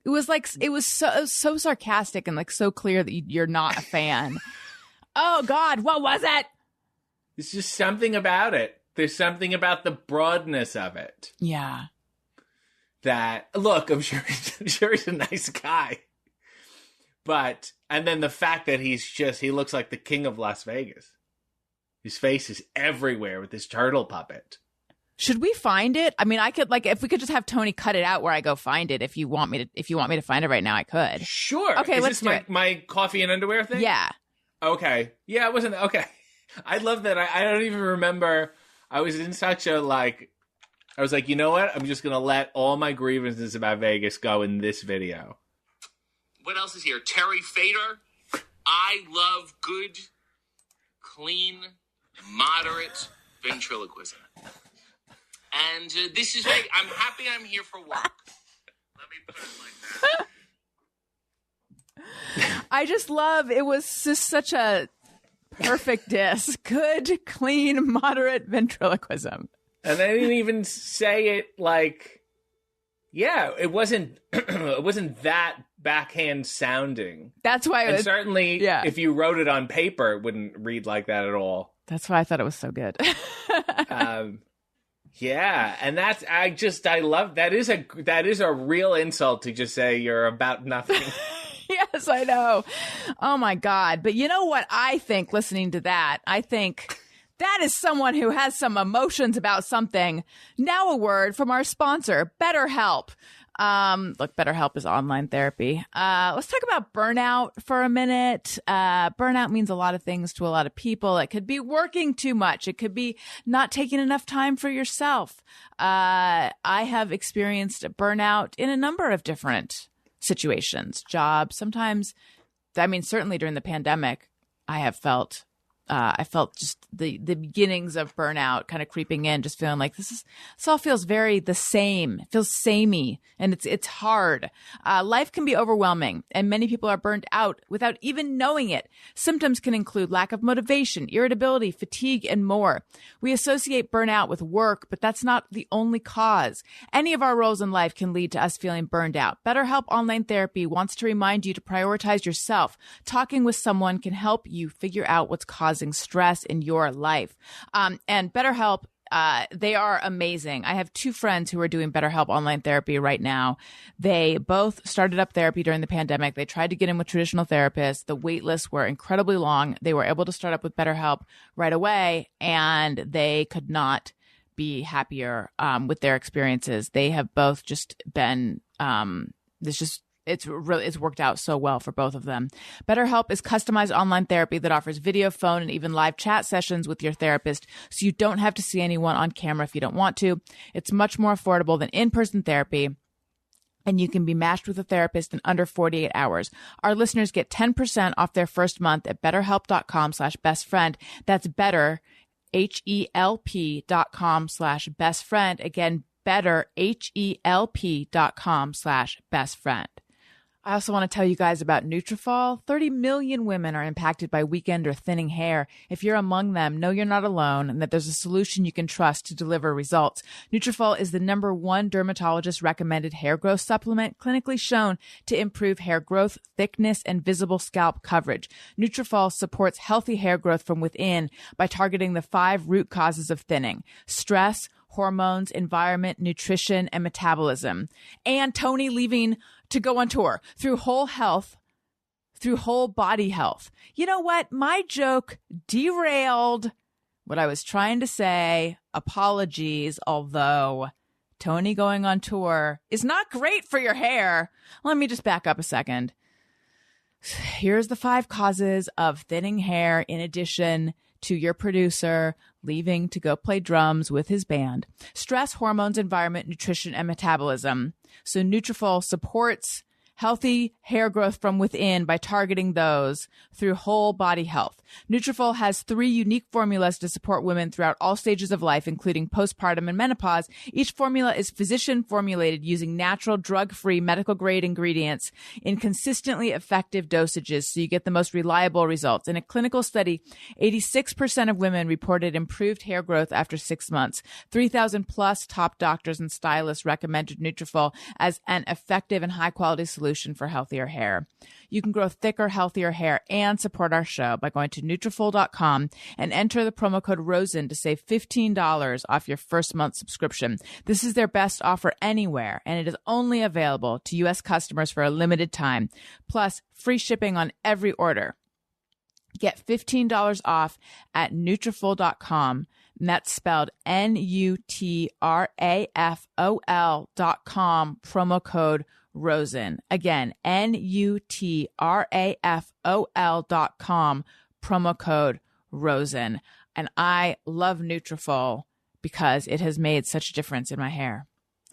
it was so sarcastic and like so clear that you're not a fan. Oh God, what was it? It's just something about it. There's something about the broadness of it. Yeah. That, look, I'm sure he's a nice guy. But, and then the fact that he looks like the king of Las Vegas. His face is everywhere with this turtle puppet. Should we find it? I mean, I could, like, if we could just have Tony cut it out where I go find it. If you want me to find it right now, I could. Sure. Okay, let's do it. My coffee and underwear thing? Yeah. Okay. Yeah, it wasn't, okay. I love that. I don't even remember. I was in such a, like, I was like, you know what? I'm just going to let all my grievances about Vegas go in this video. What else is here? Terry Fator. I love good, clean, moderate ventriloquism. And this is Vegas. I'm happy I'm here for work. Let me I just love, it was just such a perfect diss. Good, clean, moderate ventriloquism. And they didn't even say it like, yeah, it wasn't it wasn't that backhand sounding. That's why it and was, certainly yeah. if you wrote it on paper, it wouldn't read like that at all. That's why I thought it was so good. Yeah, and I love that is a real insult to just say you're about nothing. Yes, I know. Oh my God. But you know what I think listening to that? I think that is someone who has some emotions about something. Now a word from our sponsor, BetterHelp. Look, BetterHelp is online therapy. Let's talk about burnout for a minute. Burnout means a lot of things to a lot of people. It could be working too much. It could be not taking enough time for yourself. I have experienced burnout in a number of different situations, jobs. Sometimes, certainly during the pandemic, I felt just the beginnings of burnout kind of creeping in, just feeling like this all feels very the same. It feels samey, and it's hard. Life can be overwhelming, and many people are burned out without even knowing it. Symptoms can include lack of motivation, irritability, fatigue, and more. We associate burnout with work, but that's not the only cause. Any of our roles in life can lead to us feeling burned out. BetterHelp Online Therapy wants to remind you to prioritize yourself. Talking with someone can help you figure out what's causing stress in your life. And BetterHelp, they are amazing. I have two friends who are doing BetterHelp online therapy right now. They both started up therapy during the pandemic. They tried to get in with traditional therapists. The wait lists were incredibly long. They were able to start up with BetterHelp right away, and they could not be happier with their experiences. They have both just been, it's worked out so well for both of them. BetterHelp is customized online therapy that offers video, phone, and even live chat sessions with your therapist, so you don't have to see anyone on camera if you don't want to. It's much more affordable than in-person therapy, and you can be matched with a therapist in under 48 hours. Our listeners get 10% off their first month at betterhelp.com/bestfriend. That's better, HELP.com/bestfriend. Again, better, HELP.com/bestfriend. I also want to tell you guys about Nutrafol. 30 million women are impacted by weekend or thinning hair. If you're among them, know you're not alone and that there's a solution you can trust to deliver results. Nutrafol is the #1 dermatologist recommended hair growth supplement, clinically shown to improve hair growth, thickness, and visible scalp coverage. Nutrafol supports healthy hair growth from within by targeting the 5 root causes of thinning: stress, hormones, environment, nutrition, and metabolism. And Tony leaving to go on tour through whole body health. You know what? My joke derailed what I was trying to say. Apologies, although Tony going on tour is not great for your hair. Let me just back up a second. Here's the 5 causes of thinning hair in addition to your producer leaving to go play drums with his band: stress, hormones, environment, nutrition, and metabolism. So Nutrafol supports healthy hair growth from within by targeting those through whole body health. Nutrafol has 3 unique formulas to support women throughout all stages of life, including postpartum and menopause. Each formula is physician formulated using natural, drug-free, medical-grade ingredients in consistently effective dosages, so you get the most reliable results. In a clinical study, 86% of women reported improved hair growth after 6 months. 3,000 plus top doctors and stylists recommended Nutrafol as an effective and high-quality solution for healthier hair. You can grow thicker, healthier hair and support our show by going to Nutrafol.com and enter the promo code ROSEN to save $15 off your first month subscription. This is their best offer anywhere, and it is only available to U.S. customers for a limited time, plus free shipping on every order. Get $15 off at Nutrafol.com, and that's spelled Nutrafol.com, promo code ROSEN. Again, Nutrafol.com, promo code ROSEN. And I love Nutrafol because it has made such a difference in my hair.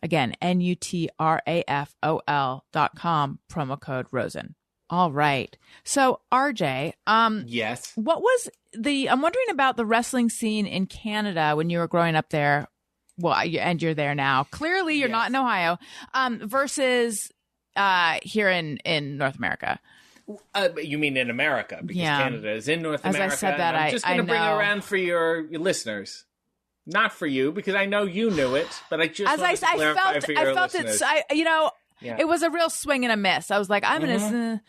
Again, Nutrafol.com, promo code ROSEN. All right. So, RJ, yes. What was I'm wondering about the wrestling scene in Canada when you were growing up there. Well, and you're there now. Clearly, you're not in Ohio. Versus here in North America. You mean in America? Because Yeah. Canada is in North As America. I said that, and I'm just going to bring it know. around for your listeners. Not for you, because I know you knew it, but I just As wanted to clarify for your felt listeners. Yeah. it was a real swing and a miss. I was like, I'm gonna.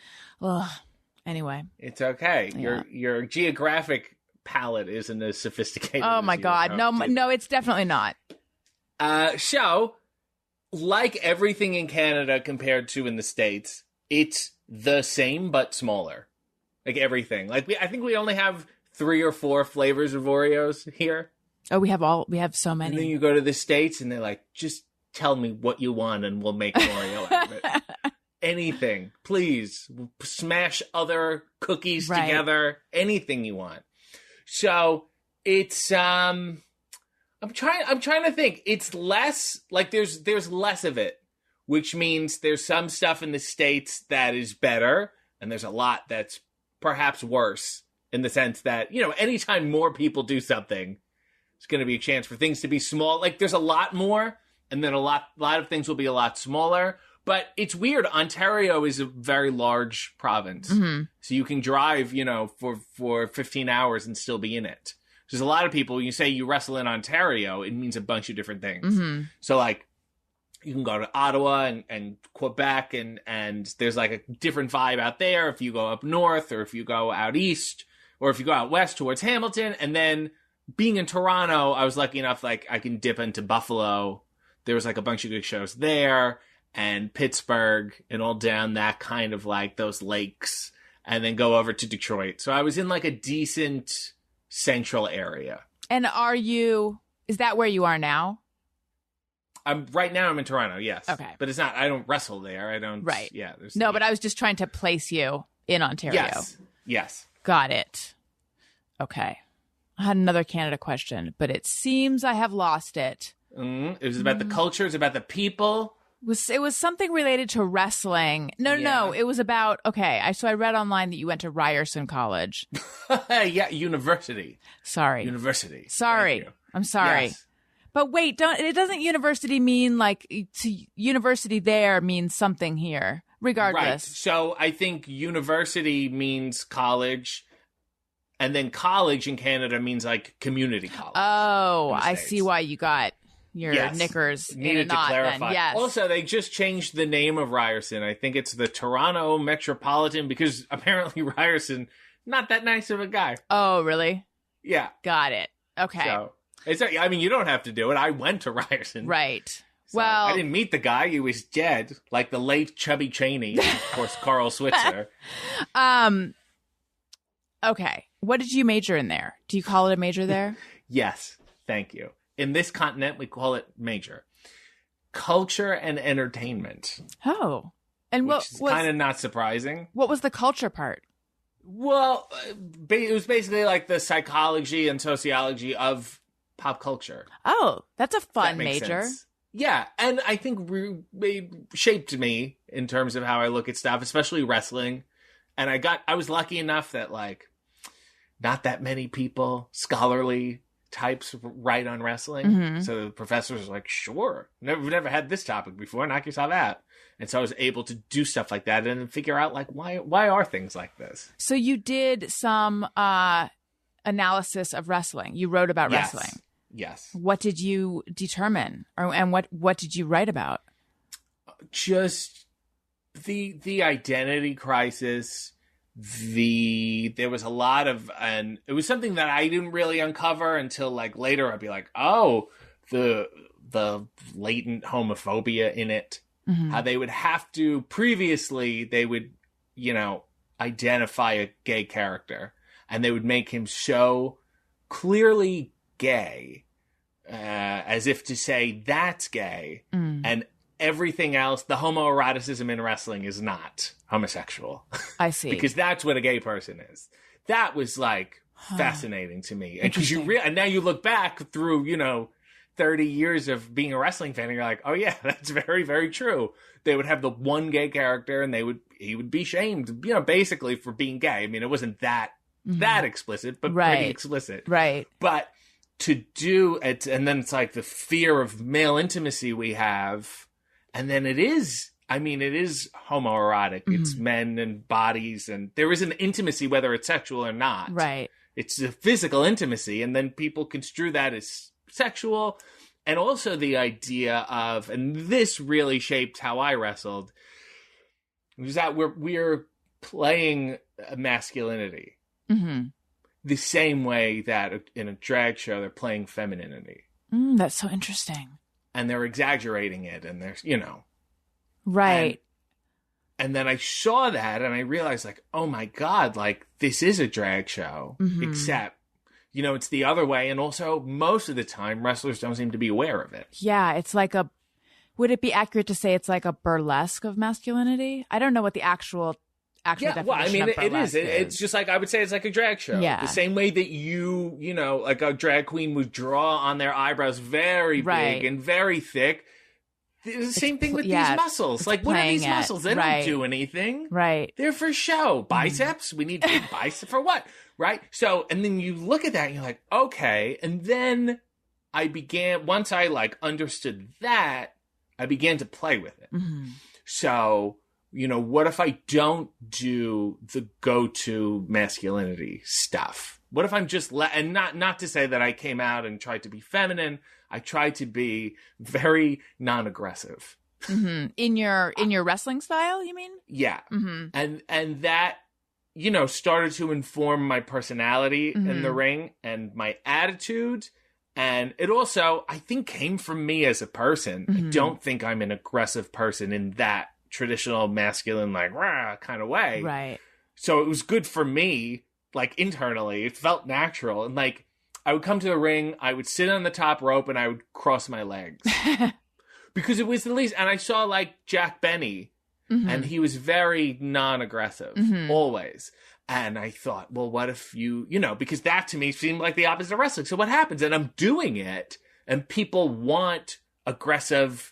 Anyway. It's okay. Yeah. Your geographic palette isn't as sophisticated. Oh as my you God, hope no, to. no, it's definitely not. So, like everything in Canada compared to in the States, it's the same but smaller. Like everything. Like I think we only have 3 or 4 flavors of Oreos here. Oh, we have so And then many. you go to the States and they're like, just tell me what you want and we'll make an Oreo out of it. Anything, please. Smash other cookies Right. together. Anything you want. So it's I'm trying to think. It's less like there's less of it, which means there's some stuff in the States that is better, and there's a lot that's perhaps worse in the sense that, anytime more people do something, it's going to be a chance for things to be small. Like there's a lot more, and then a lot of things will be a lot smaller. But it's weird. Ontario is a very large province. Mm-hmm. So you can drive, for 15 hours and still be in it. There's a lot of people, you say you wrestle in Ontario, it means a bunch of different things. Mm-hmm. So, like, you can go to Ottawa and Quebec, and there's, like, a different vibe out there if you go up north or if you go out east or if you go out west towards Hamilton. And then being in Toronto, I was lucky enough, like, I can dip into Buffalo. There was, like, a bunch of good shows there. And Pittsburgh and all down that kind of like those lakes, and then go over to Detroit. So I was in like a decent central area. And is that where you are now? Right now I'm in Toronto, yes. Okay. But it's not, I don't wrestle there. I don't. Right. Yeah. No, but I was just trying to place you in Ontario. Yes. Got it. Okay. I had another Canada question, but it seems I have lost it. It was about the culture. It's about the people. It was something related to wrestling. No. It was about, so I read online that you went to Ryerson College. Yeah. University. Sorry. Thank Sorry. you. I'm sorry. Yes. But wait, doesn't university mean like university there means something here, regardless. Right. So I think university means college, and then college in Canada means like community college. Oh, in the I States. see why you got your Yes. knickers in a Needed to knot clarify. then. Yes. Also, they just changed the name of Ryerson. I think it's the Toronto Metropolitan, because apparently Ryerson, not that nice of a guy. Oh, really? Yeah. Got it. Okay. So I mean, you don't have to do it. I went to Ryerson. Right. So Well, I didn't meet the guy. He was dead, like the late Chubby Cheney, and of course Carl Switzer. okay. What did you major in there? Do you call it a major there? Yes, thank you. In this continent, we call it major. Culture and entertainment. Oh. And Which is kind of not surprising. what was the culture part? Well, it was basically like the psychology and sociology of pop culture. Oh, that's a fun That makes major. sense. Yeah, and I think it shaped me in terms of how I look at stuff, especially wrestling. And I was lucky enough that like not that many people, scholarly types, write on wrestling. Mhm. So the professors were like, sure, we've never had this topic before, knock yourself out. And so I was able to do stuff like that and then figure out like why are things like this? So you did some analysis of wrestling. You wrote about wrestling. Yes. What did you determine, and what did you write about? Just the identity crisis. There was a lot of, and it was something that I didn't really uncover until like later. I'd be like, oh, the latent homophobia in it. Mm-hmm. How they would have to, previously they would, identify a gay character and they would make him so clearly gay, as if to say that's gay, and everything else, the homoeroticism in wrestling is not homosexual. I see. Because that's what a gay person is. That was like fascinating to me. And because and now you look back through, 30 years of being a wrestling fan, and you're like, oh yeah, that's very, very true. They would have the one gay character and he would be shamed, basically for being gay. I mean, it wasn't that explicit, but pretty explicit. Right. But to do it, and then it's like the fear of male intimacy we have, and then it is I mean, it is homoerotic. It's men and bodies, and there is an intimacy, whether it's sexual or not. Right. It's a physical intimacy, and then people construe that as sexual. And also the idea of, and this really shaped how I wrestled, was that we're playing masculinity the same way that in a drag show they're playing femininity. That's so interesting. And they're exaggerating it, and there's, Right. And then I saw that, and I realized, like, oh my God, like, this is a drag show, except, it's the other way. And also, most of the time, wrestlers don't seem to be aware of it. Yeah, it's like would it be accurate to say it's like a burlesque of masculinity? I don't know what the actual definition well, I mean, of burlesque is. It's just like, I would say it's like a drag show. Yeah. The same way that like a drag queen would draw on their eyebrows very big and very thick. The same thing with these muscles. Like, what are these muscles? They don't do anything. Right. They're for show. Biceps? We need big biceps for what? Right? So, and then you look at that and you're like, okay. And then once I like understood that, I began to play with it. So, what if I don't do the go-to masculinity stuff? What if I'm just and not to say that I came out and tried to be feminine. I tried to be very non-aggressive. In your wrestling style, you mean? Yeah. And that, started to inform my personality in the ring and my attitude. And it also, I think, came from me as a person. I don't think I'm an aggressive person in that traditional masculine, like, rah, kind of way. Right. So it was good for me, like, internally. It felt natural. And, like, I would come to the ring, I would sit on the top rope, and I would cross my legs. Because it was the least. And I saw, like, Jack Benny, and he was very non-aggressive, always. And I thought, well, what if because that to me seemed like the opposite of wrestling. So what happens? And I'm doing it, and people want aggressive,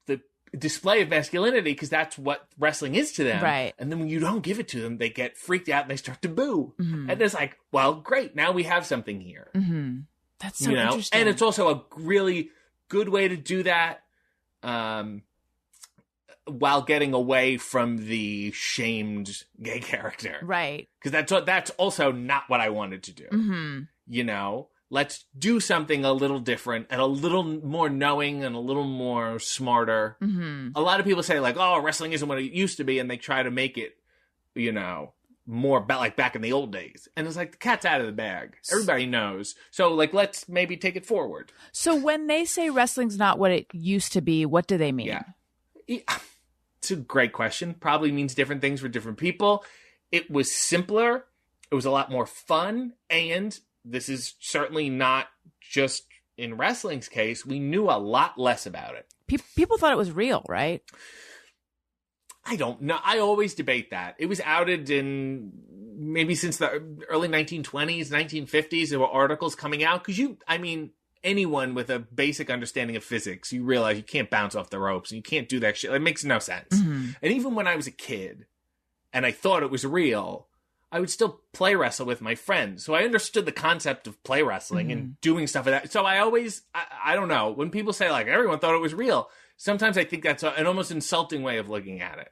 the display of masculinity, because that's what wrestling is to them. Right. And then when you don't give it to them, they get freaked out and they start to boo. And it's like, well, great. Now we have something here. That's so interesting. And it's also a really good way to do that. While getting away from the shamed gay character. Right. Because that's also not what I wanted to do. Let's do something a little different and a little more knowing and a little more smarter. A lot of people say, like, oh, wrestling isn't what it used to be, and they try to make it, more like back in the old days. And it's like, the cat's out of the bag. Everybody knows. So, like, let's maybe take it forward. So when they say wrestling's not what it used to be, what do they mean? Yeah. It's a great question. Probably means different things for different people. It was simpler. It was a lot more fun. And this is certainly not just in wrestling's case. We knew a lot less about it. People thought it was real, right? I don't know. I always debate that. It was outed in maybe since the early 1920s, 1950s. There were articles coming out. Because anyone with a basic understanding of physics, you realize you can't bounce off the ropes and you can't do that shit. It makes no sense. And even when I was a kid and I thought it was real, I would still play wrestle with my friends. So I understood the concept of play wrestling and doing stuff like that. So I always, I don't know, when people say, like, everyone thought it was real, sometimes I think that's an almost insulting way of looking at it.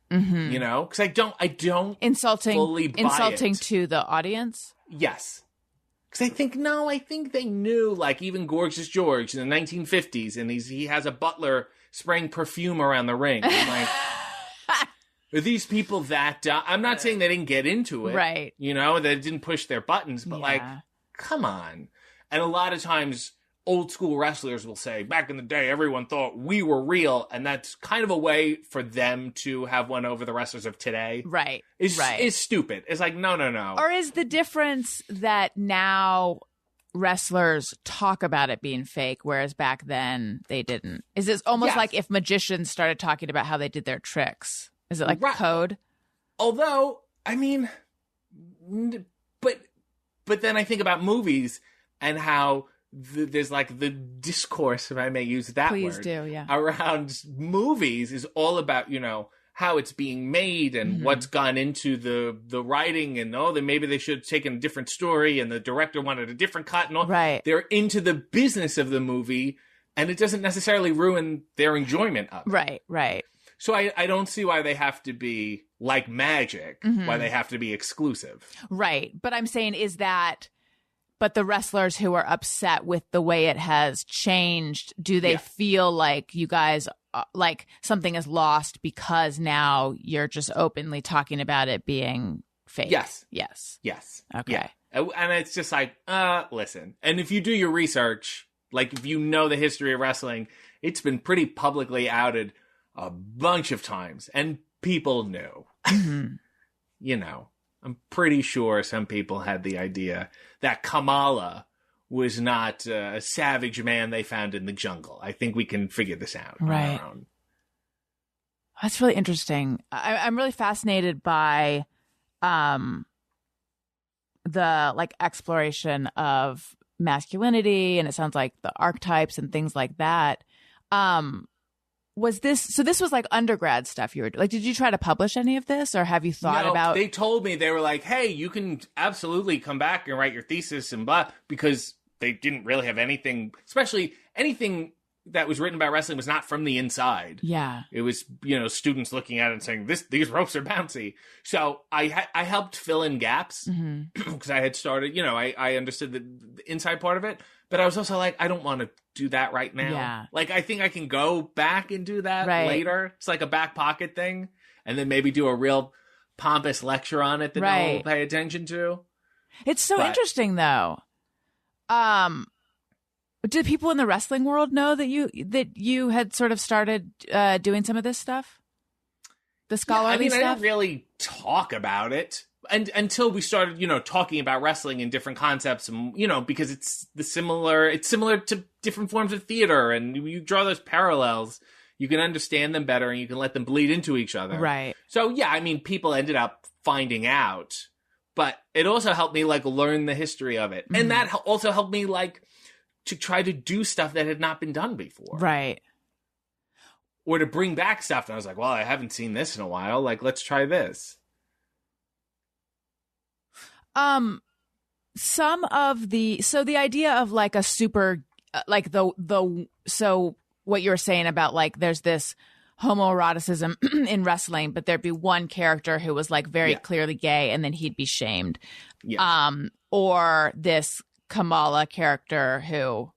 Because I don't fully buy insulting it. To the audience? Yes. Because I think they knew, like, even Gorgeous George in the 1950s, and he has a butler spraying perfume around the ring. I'm like, are these people that... I'm not saying they didn't get into it. Right. They didn't push their buttons, but, like, come on. And a lot of times, old school wrestlers will say, back in the day, everyone thought we were real, and that's kind of a way for them to have one over the wrestlers of today. Right. It's stupid. It's like, no. Or is the difference that now wrestlers talk about it being fake, whereas back then they didn't? Is it almost like if magicians started talking about how they did their tricks? Is it like code? Although, but then I think about movies and how there's like the discourse, if I may use that Please word, do, yeah. around movies is all about, how it's being made and what's gone into the writing, and then maybe they should have taken a different story and the director wanted a different cut and all. Right. They're into the business of the movie, and it doesn't necessarily ruin their enjoyment of it. Right. So I don't see why they have to be like magic, why they have to be exclusive. Right. But I'm saying but the wrestlers who are upset with the way it has changed, do they feel like you guys, like something is lost because now you're just openly talking about it being fake? Yes. Yes. Okay. Yeah. And it's just like, listen. And if you do your research, like if you know the history of wrestling, it's been pretty publicly outed a bunch of times. And people knew. You know, I'm pretty sure some people had the idea that Kamala was not a savage man they found in the jungle. I think we can figure this out on our own. That's really interesting. I'm really fascinated by the like exploration of masculinity, and it sounds like the archetypes and things like that. This was like undergrad stuff you were like, did you try to publish any of this, or have you thought about? They told me, they were like, hey, you can absolutely come back and write your thesis and blah, because they didn't really have anything, especially anything that was written about wrestling was not from the inside. Yeah. It was, students looking at it and saying, these ropes are bouncy. So I helped fill in gaps because I had started, I understood the inside part of it, but I was also like, I don't want to do that right now. Yeah. Like, I think I can go back and do that later. It's like a back pocket thing, and then maybe do a real pompous lecture on it that no one will pay attention to. It's so interesting though. Did people in the wrestling world know that you had sort of started doing some of this stuff? The scholarly stuff? I didn't really talk about it until we started, talking about wrestling and different concepts, and because it's similar to different forms of theater, and you draw those parallels, you can understand them better and you can let them bleed into each other. Right. So people ended up finding out, but it also helped me like learn the history of it. And that also helped me like to try to do stuff that had not been done before. Right. Or to bring back stuff. And I was like, well, I haven't seen this in a while. Like, let's try this. The idea of like a super, like so what you were saying about like, there's this homoeroticism in wrestling, but there'd be one character who was like very clearly gay and then he'd be shamed. Yes. Or this Kamala character who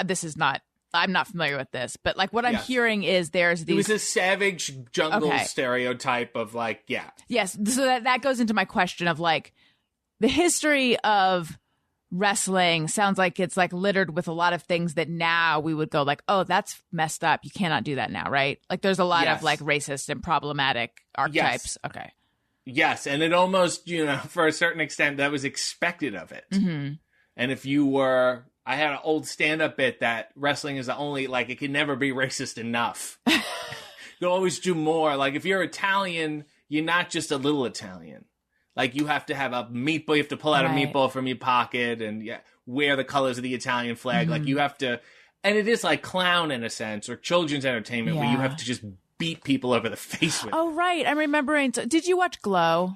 this is not, I'm not familiar with this, but like what I'm hearing is there's these. It was a savage jungle stereotype of like, Yes. So that goes into my question of like the history of wrestling sounds like it's like littered with a lot of things that now we would go like, oh, that's messed up. You cannot do that now. Right. Like there's a lot of like racist and problematic archetypes. Yes. Okay. Yes. And it almost, for a certain extent that was expected of it. Mm-hmm. And if I had an old stand-up bit that wrestling is the only, like, it can never be racist enough. You always do more. Like, if you're Italian, you're not just a little Italian. Like, you have to have a meatball. You have to pull out a meatball from your pocket and wear the colors of the Italian flag. Like, you have to, and it is like clown in a sense, or children's entertainment where you have to just beat people over the face with. Oh, right. I'm remembering. Did you watch Glow?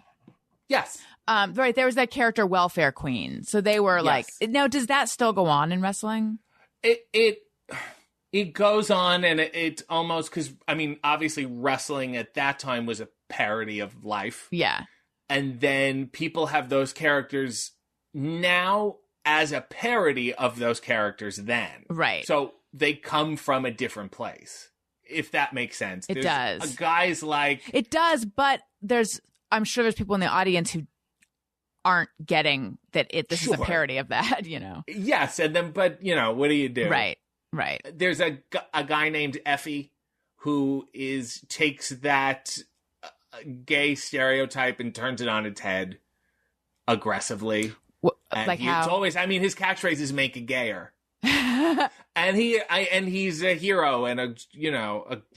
Yes. Right. There was that character Welfare Queen. So they were like, now, does that still go on in wrestling? It goes on, and it almost, because, obviously wrestling at that time was a parody of life. Yeah. And then people have those characters now as a parody of those characters then. Right. So they come from a different place, if that makes sense. It does. Guys like... It does, but I'm sure there's people in the audience who aren't getting that this is a parody of that, Yes, and then, but, what do you do? Right. There's a guy named Effie who takes that gay stereotype and turns it on its head aggressively. Like how? It's always, his catchphrase is "make it gayer," and he's a hero and a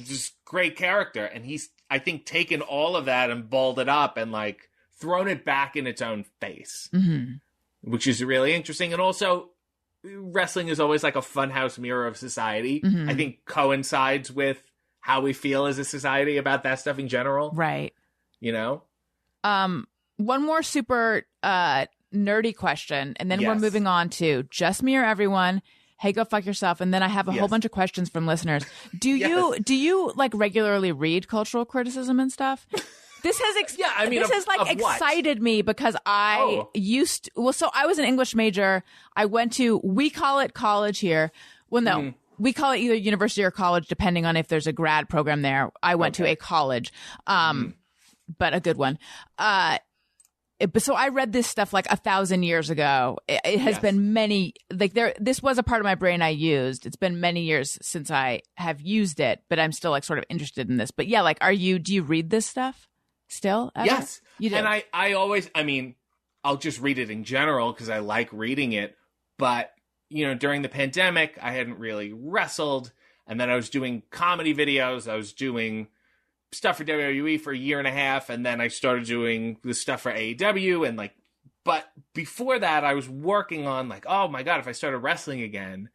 just great character, and he's, I think, taken all of that and balled it up and like thrown it back in its own face, which is really interesting. And also, wrestling is always like a funhouse mirror of society. I think coincides with how we feel as a society about that stuff in general. Right. One more super nerdy question, and then we're moving on to Just Me or Everyone. hey, go fuck yourself. And then I have a whole Yes. bunch of questions from listeners. Do Yes. you like regularly read cultural criticism and stuff? This has Yeah, I mean, this has like of what? excited me because I used so I was an English major. I went to, we call it college here. Well, no, we call it either university or college depending on if there's a grad program there. I went to a college, but a good one. So I read this stuff like 1,000 years ago. It has been many, like this was a part of my brain I used. It's been many years since I have used it, but I'm still like sort of interested in this. But yeah, like, do you read this stuff still? Ever? Yes. You do. And I always, I mean, I'll just read it in general because I like reading it. But, you know, during the pandemic, I hadn't really wrestled. And then I was doing comedy videos. I was doing stuff for WWE for a year and a half. And then I started doing the stuff for AEW. And like, but before that, I was working on like, oh my God, if I started wrestling again,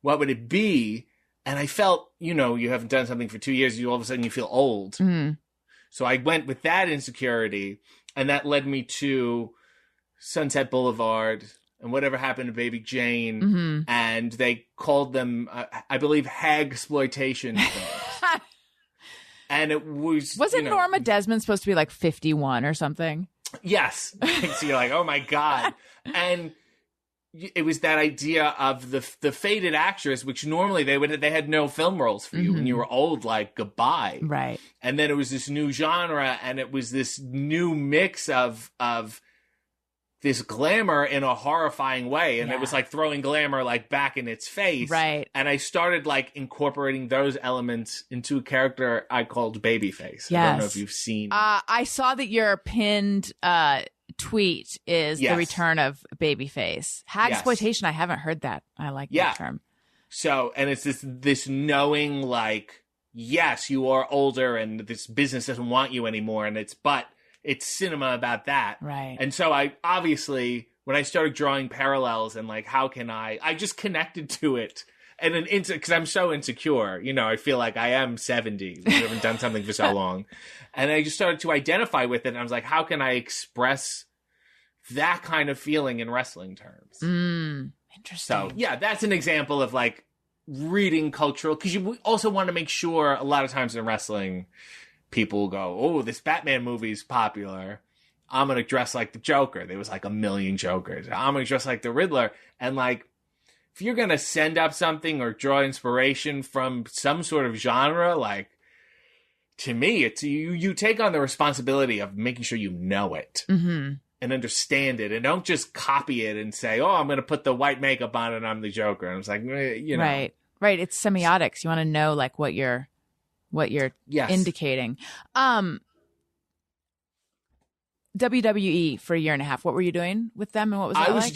what would it be? And I felt, you know, you haven't done something for 2 years. You all of a sudden you feel old. So I went with that insecurity, and that led me to Sunset Boulevard and Whatever Happened to Baby Jane, and they called them, I believe, hag-exploitation films. And it was... Wasn't Norma Desmond supposed to be like 51 or something? Yes. So you're like, oh my God. And it was that idea of the faded actress, which normally they had no film roles for you when you were old, like goodbye. Right. And then it was this new genre, and it was this new mix of this glamour in a horrifying way. And it was like throwing glamour like back in its face. Right. And I started like incorporating those elements into a character I called Babyface. Yes. I don't know if you've seen. I saw that your pinned tweet is the return of Babyface. Hagsploitation, I haven't heard that. I like that term. So, and it's this knowing like, yes, you are older and this business doesn't want you anymore. And it's cinema about that. Right. And so I obviously, when I started drawing parallels and like, how can I just connected to it. And then because I'm so insecure, you know, I feel like I am 70. We haven't done something for so long. And I just started to identify with it. And I was like, how can I express that kind of feeling in wrestling terms? Interesting. So yeah, that's an example of like reading cultural, because you also want to make sure a lot of times in wrestling, people go, oh, this Batman movie is popular. I'm going to dress like the Joker. There was like a million Jokers. I'm going to dress like the Riddler. And like, if you're going to send up something or draw inspiration from some sort of genre, like, to me, it's you take on the responsibility of making sure you know it and understand it, and don't just copy it and say, oh, I'm going to put the white makeup on and I'm the Joker. And it's like, you know. Right. It's semiotics. You want to know like what you're indicating. WWE for a year and a half. What were you doing with them, and what was that like?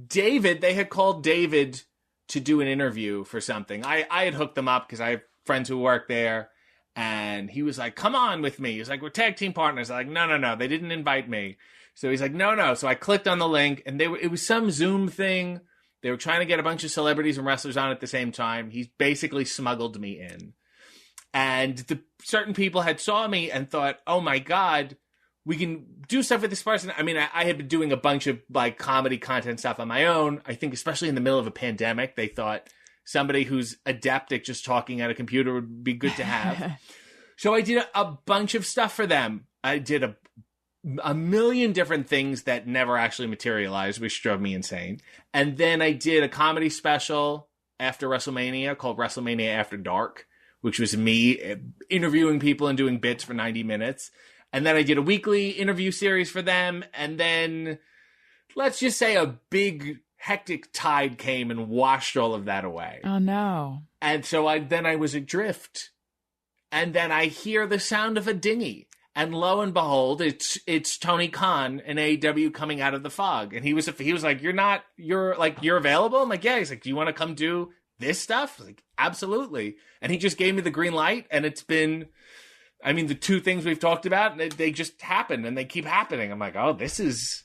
David, they had called David to do an interview for something. I had hooked them up because I have friends who work there, and he was like, come on with me. He's like, we're tag team partners. I'm like, no, they didn't invite me. So he's like, no. So I clicked on the link, and it was some Zoom thing. They were trying to get a bunch of celebrities and wrestlers on at the same time. He basically smuggled me in. And certain people had saw me and thought, oh my God, we can do stuff with this person. I mean, I had been doing a bunch of like comedy content stuff on my own. I think especially in the middle of a pandemic, they thought somebody who's adept at just talking at a computer would be good to have. So I did a bunch of stuff for them. I did a million different things that never actually materialized, which drove me insane. And then I did a comedy special after WrestleMania called WrestleMania After Dark, which was me interviewing people and doing bits for 90 minutes. And then I did a weekly interview series for them. And then let's just say a big hectic tide came and washed all of that away. Oh, no. And so I was adrift. And then I hear the sound of a dinghy. And lo and behold, it's Tony Khan in AEW coming out of the fog. And he was like, you're available? I'm like, yeah. He's like, do you want to come do this stuff? I was like, absolutely. And he just gave me the green light. And it's been, I mean, the two things we've talked about, they just happen and they keep happening. I'm like, oh, this is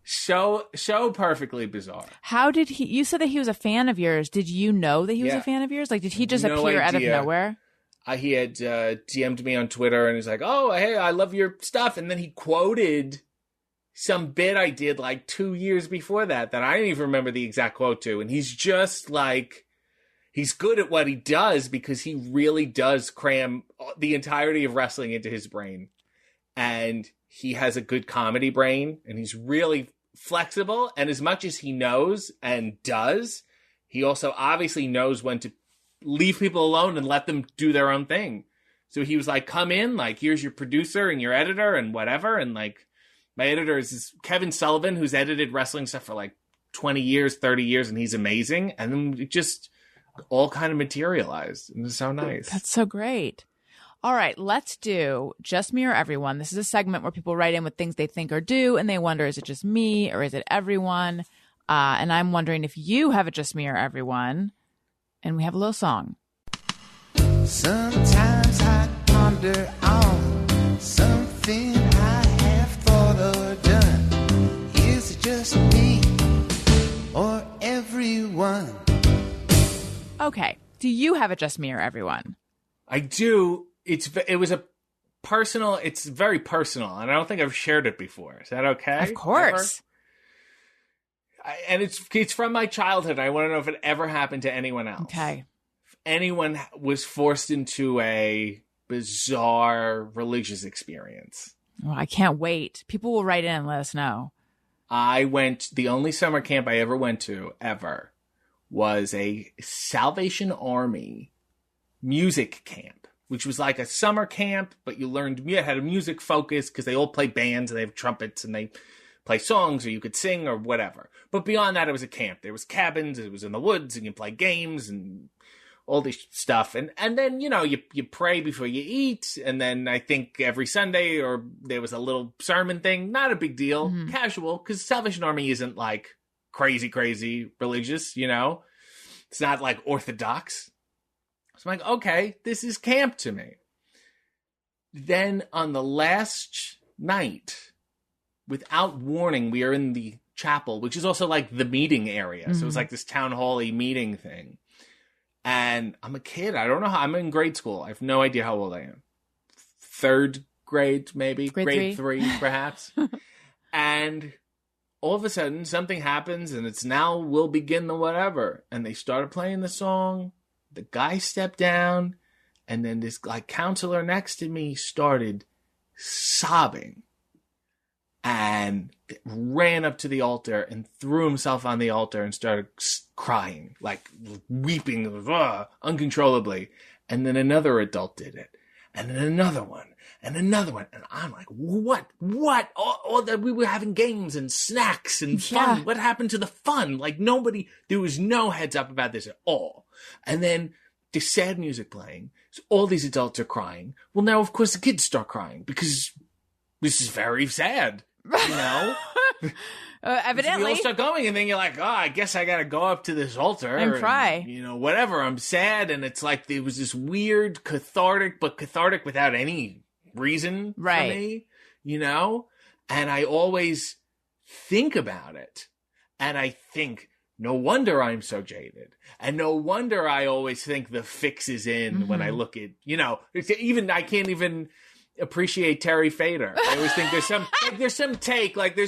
so perfectly bizarre. How did you said that he was a fan of yours. Did you know that he was a fan of yours? Like, did he just appear out of nowhere? He had DM'd me on Twitter and he's like, oh, hey, I love your stuff. And then he quoted some bit I did like 2 years before that I didn't even remember the exact quote to. And he's just like, he's good at what he does because he really does cram the entirety of wrestling into his brain. And he has a good comedy brain, and he's really flexible. And as much as he knows and does, he also obviously knows when to leave people alone and let them do their own thing. So he was like, come in, like, here's your producer and your editor and whatever. And like, my editor is this Kevin Sullivan, who's edited wrestling stuff for like 20 years, 30 years, and he's amazing. And then it just all kind of materialized. And it's so nice. That's so great. All right, let's do Just Me or Everyone. This is a segment where people write in with things they think or do, and they wonder, is it just me or is it everyone? And I'm wondering if you have a Just Me or Everyone. And we have a little song. Sometimes I ponder on something I have thought or done. Is it just me or everyone? Okay. Do you have a Just Me or Everyone? I do. It was a personal, it's very personal, and I don't think I've shared it before. Is that okay? Of course. And it's from my childhood. I want to know if it ever happened to anyone else. Okay. If anyone was forced into a bizarre religious experience. Well, I can't wait. People will write in and let us know. The only summer camp I ever went to, ever, was a Salvation Army music camp, which was like a summer camp, but you had a music focus because they all play bands and they have trumpets and they play songs, or you could sing or whatever. But beyond that, it was a camp. There was cabins, it was in the woods, and you play games and all this stuff. And then, you pray before you eat. And then I think every Sunday, or there was a little sermon thing. Not a big deal. Mm-hmm. Casual, because Salvation Army isn't like crazy religious, It's not like Orthodox. So I'm like, okay, this is camp to me. Then on the last night, without warning, we are in the chapel, which is also like the meeting area. Mm-hmm. So it was like this town hall-y meeting thing. And I'm a kid. I don't know how. I'm in grade school. I have no idea how old I am. Third grade, maybe. Grade three, perhaps. And all of a sudden, something happens, and it's now we'll begin the whatever. And they started playing the song. The guy stepped down, and then this like counselor next to me started sobbing. And ran up to the altar and threw himself on the altar and started crying, like weeping uncontrollably. And then another adult did it. And then another one. And another one. And I'm like, what? All that we were having games and snacks and fun. Yeah. What happened to the fun? Like there was no heads up about this at all. And then the sad music playing. So all these adults are crying. Well, now, of course, the kids start crying because this is very sad. Evidently. We all start going, and then you're like, I guess I gotta go up to this altar and cry. Whatever. I'm sad, and it's like there was this weird cathartic without any reason for me, And I always think about it, and I think, no wonder I'm so jaded, and no wonder I always think the fix is in when I look at, I can't even appreciate Terry Fator. I always think there's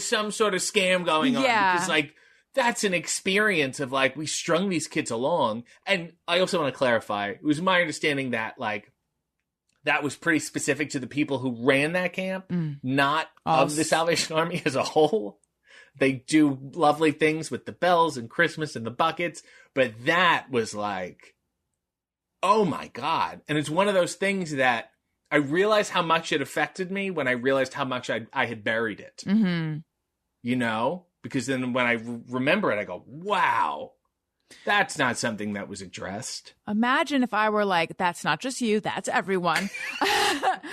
some sort of scam going on. Yeah. Because like that's an experience of like we strung these kids along. And I also want to clarify, it was my understanding that like that was pretty specific to the people who ran that camp, not of the Salvation Army as a whole. They do lovely things with the bells and Christmas and the buckets, but that was like, oh my God. And it's one of those things that I realized how much it affected me when I realized how much I had buried it. Mm-hmm. Because then when I remember it, I go, wow, that's not something that was addressed. Imagine if I were like, that's not just you, that's everyone.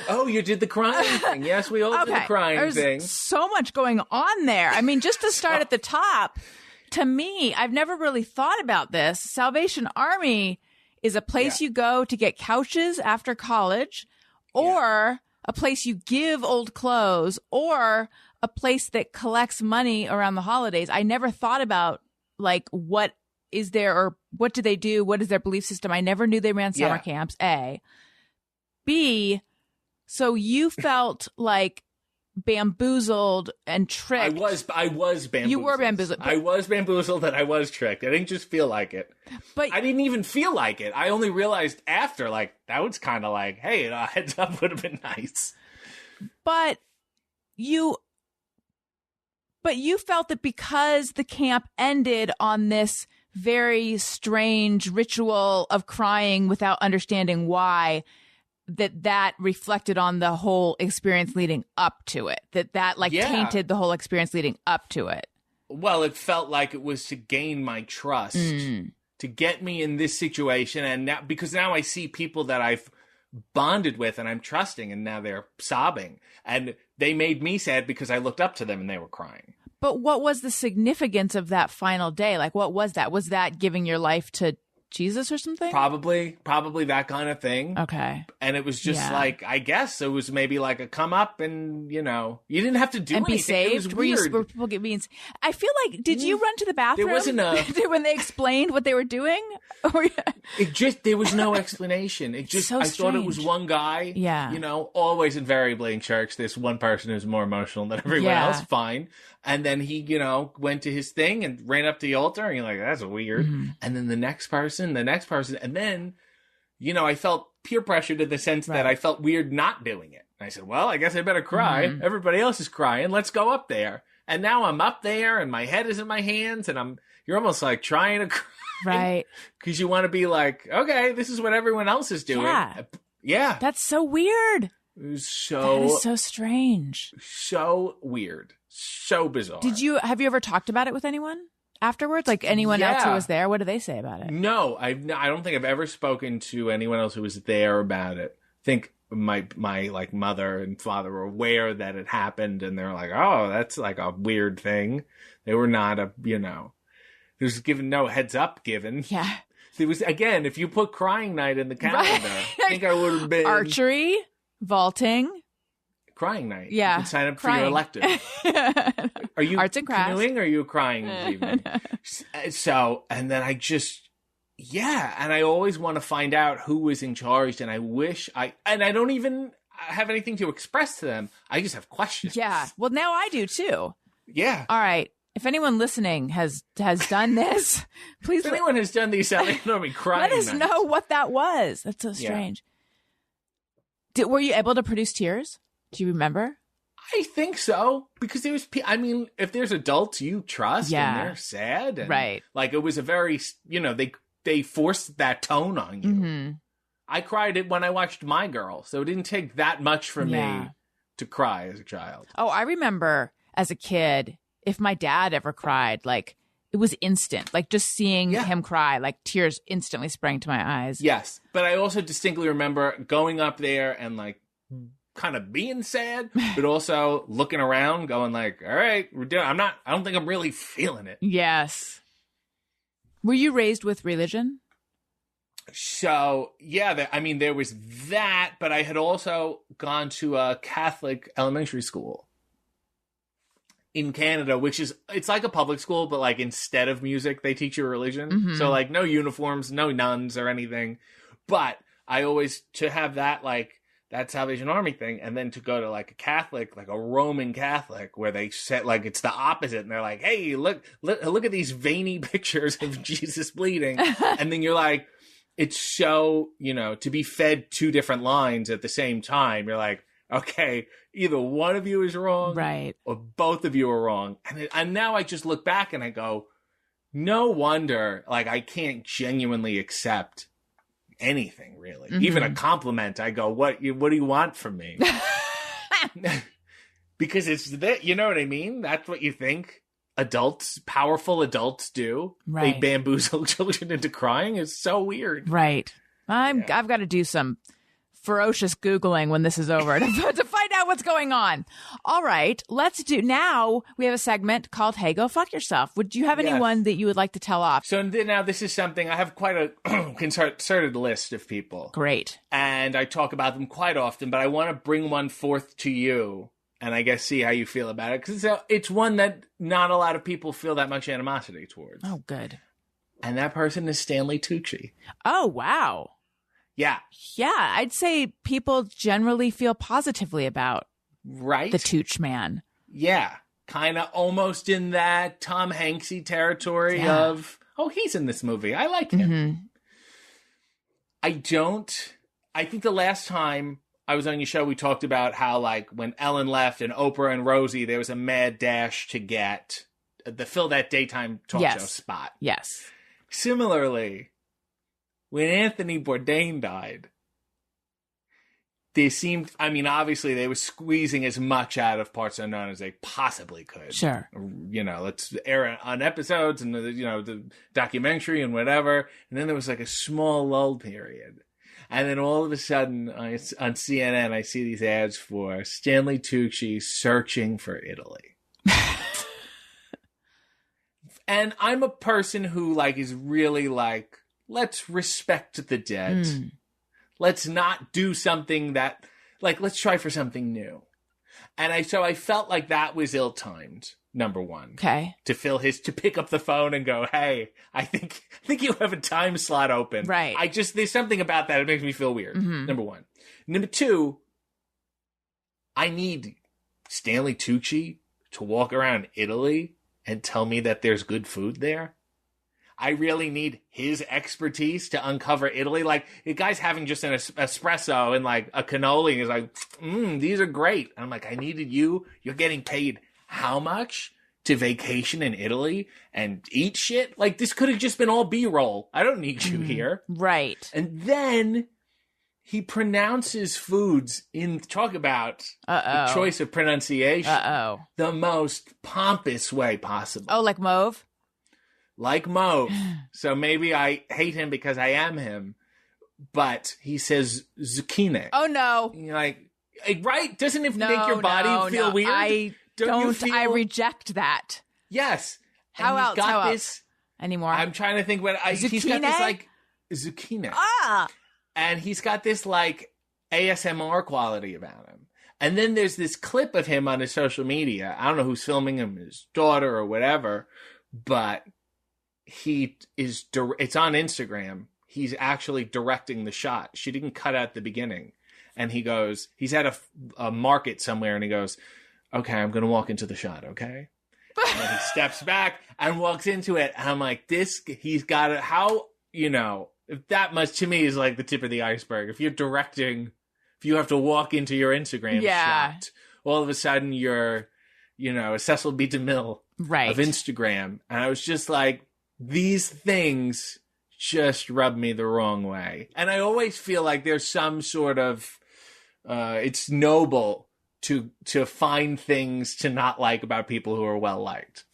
Oh, you did the crying thing. Yes, we all did the crying thing. So much going on there. I mean, just to start at the top, to me, I've never really thought about this. Salvation Army is a place you go to get couches after college, or a place you give old clothes, or a place that collects money around the holidays. I never thought about like what is there, or what do they do? What is their belief system? I never knew they ran summer camps, A. B, so you felt like bamboozled and tricked. I was bamboozled. You were bamboozled. I was bamboozled and I was tricked. I didn't just feel like it. But I didn't even feel like it. I only realized after, like, that was kind of like, hey, a heads up would have been nice. But you felt that because the camp ended on this very strange ritual of crying without understanding why, that reflected on the whole experience leading up to it. That tainted the whole experience leading up to it. Well, it felt like it was to gain my trust, to get me in this situation. And now, because now I see people that I've bonded with and I'm trusting, and now they're sobbing. And they made me sad because I looked up to them and they were crying. But what was the significance of that final day? Like, what was that? Was that giving your life to Jesus or something? Probably that kind of thing. Okay. And it was just like, I guess it was maybe like a come up and, you didn't have to do and anything. Be saved. It was weird. Were people get beans? I feel like, did you run to the bathroom? There wasn't when they explained what they were doing? There was no explanation. It just, so I thought it was one guy. Yeah. Always invariably in church, there's one person who's more emotional than everyone else. Fine. And then he, went to his thing and ran up to the altar, and you're like, that's weird. Mm-hmm. And then the next person. And then, I felt peer pressured in the sense that I felt weird not doing it. And I said, well, I guess I better cry. Mm-hmm. Everybody else is crying. Let's go up there. And now I'm up there and my head is in my hands and you're almost like trying to cry. Right. Because you want to be like, okay, this is what everyone else is doing. Yeah. That's so weird. It was that is so strange. So weird. So bizarre. Have you ever talked about it with anyone afterwards? Like anyone else who was there? What do they say about it? No, I don't think I've ever spoken to anyone else who was there about it. I think my like mother and father were aware that it happened, and they're like, oh, that's like a weird thing. They were not there's given no heads up given. Yeah. There was, again, if you put crying night in the calendar, I think I would have been archery, vaulting. Crying night. Yeah. You can sign up for your elective. Are you arts and crafts canoeing or are you crying this evening? So, and then and I always want to find out who was in charge, and I don't even have anything to express to them. I just have questions. Yeah. Well, now I do too. Yeah. All right. If anyone listening has done this, please. If anyone has done these, let me crying. Let us know what that was. That's so strange. Yeah. Were you able to produce tears? Do you remember? I think so, because there was, if there's adults you trust and they're sad. And, right. Like, it was a very, they forced that tone on you. Mm-hmm. I cried it when I watched My Girl, so it didn't take that much for me to cry as a child. Oh, I remember as a kid, if my dad ever cried, like, it was instant. Like, just seeing him cry, like, tears instantly sprang to my eyes. Yes, but I also distinctly remember going up there and, like, kind of being sad, but also looking around going like, all right, we're doing, I don't think I'm really feeling it. Yes. Were you raised with religion? So, there was that, but I had also gone to a Catholic elementary school in Canada, it's like a public school, but like instead of music, they teach you religion. Mm-hmm. So like no uniforms, no nuns or anything. But I always, to have that, like, that Salvation Army thing, and then to go to like a Catholic, like a Roman Catholic, where they set like it's the opposite, and they're like, "Hey, look at these veiny pictures of Jesus bleeding," and then you're like, it's so to be fed two different lines at the same time. You're like, okay, either one of you is wrong, right, or both of you are wrong, and now I just look back and I go, no wonder, like I can't genuinely accept anything really, even a compliment. I go, what do you want from me? Because it's that, you know what I mean? That's what you think powerful adults do. Right. They bamboozle children into crying. It's so weird. Right. I've got to do some ferocious Googling when this is over to find out what's going on. All right, now we have a segment called Hey, Go Fuck Yourself. Would you have anyone that you would like to tell off? So now this is something, I have quite a concerted list of people. Great. And I talk about them quite often, but I want to bring one forth to you and I guess see how you feel about it. Because it's one that not a lot of people feel that much animosity towards. Oh, good. And that person is Stanley Tucci. Oh, wow. Yeah. Yeah, I'd say people generally feel positively about Right? The Tooch man. Yeah. Kind of almost in that Tom Hanksy territory of, oh, he's in this movie. I like him. I think the last time I was on your show, we talked about how, like, when Ellen left and Oprah and Rosie, there was a mad dash to fill that daytime talk show spot. Yes. Similarly, when Anthony Bourdain died, obviously they were squeezing as much out of Parts Unknown as they possibly could. Sure. Let's air it on episodes and, the documentary and whatever. And then there was like a small lull period. And then all of a sudden on CNN, I see these ads for Stanley Tucci searching for Italy. And I'm a person who, like, is really like, let's respect the dead. Let's not do something that, like, let's try for something new. And so I felt like that was ill-timed, number one. Okay. To pick up the phone and go, hey, I think you have a time slot open. Right. There's something about that. It makes me feel weird. Number one. Number two, I need Stanley Tucci to walk around Italy and tell me that there's good food there. I really need his expertise to uncover Italy. Like, the guy's having just an espresso and, like, a cannoli, and he's like, these are great. And I'm like, I needed you. You're getting paid how much to vacation in Italy and eat shit? Like, this could have just been all B-roll. I don't need you here. Right. And then he pronounces foods talk about the choice of pronunciation. The most pompous way possible. Oh, like mauve? Like mauve. So maybe I hate him because I am him. But he says zucchini. Oh, no. You're like, right? Doesn't it make your body feel weird? I reject that. Yes. How else? How else? Anymore? I'm trying to think what he's got this, like, zucchini. And he's got this, like, ASMR quality about him. And then there's this clip of him on his social media. I don't know who's filming him, his daughter or whatever, but it's on Instagram. He's actually directing the shot. She didn't cut out the beginning. And he's at a market somewhere, and he goes, okay, I'm going to walk into the shot, okay? And then he steps back and walks into it. And I'm like, he's got it. How, if that much to me is like the tip of the iceberg. If you're directing, if you have to walk into your Instagram shot, all of a sudden you're, a Cecil B. DeMille of Instagram. And I was just like, these things just rub me the wrong way. And I always feel like there's some sort of, it's noble to find things to not like about people who are well liked.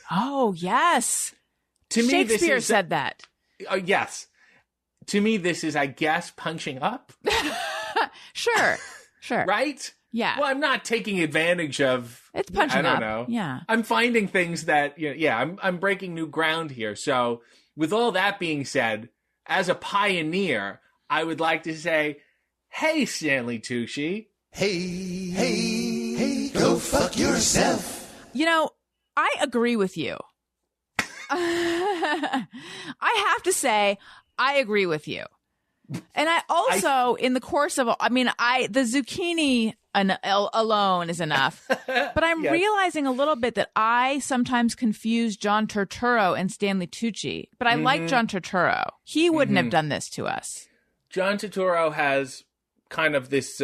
Oh, yes. To me, Shakespeare said that. Yes. To me, this is, I guess, punching up. Sure. Right? Yeah. Well, I'm not taking advantage of. It's punching up. I don't know. Yeah. I'm finding things that, I'm breaking new ground here. So, with all that being said, as a pioneer, I would like to say, hey, Stanley Tucci. Hey, go fuck yourself. I agree with you. I have to say, I agree with you. And I also, in the course of, the zucchini alone is enough. But I'm realizing a little bit that I sometimes confuse John Turturro and Stanley Tucci. But I like John Turturro. He wouldn't have done this to us. John Turturro has kind of this,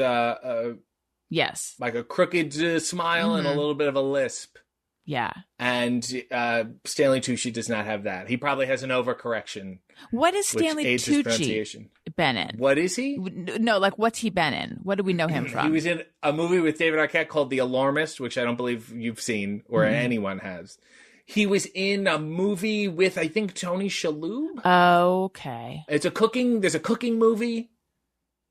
yes, like a crooked smile and a little bit of a lisp. Yeah. And Stanley Tucci does not have that. He probably has an overcorrection. What is Stanley Tucci been in? What is he? No, like, what's he been in? What do we know him from? He was in a movie with David Arquette called The Alarmist, which I don't believe you've seen or anyone has. He was in a movie with, I think, Tony Shalhoub. Okay. There's a cooking movie.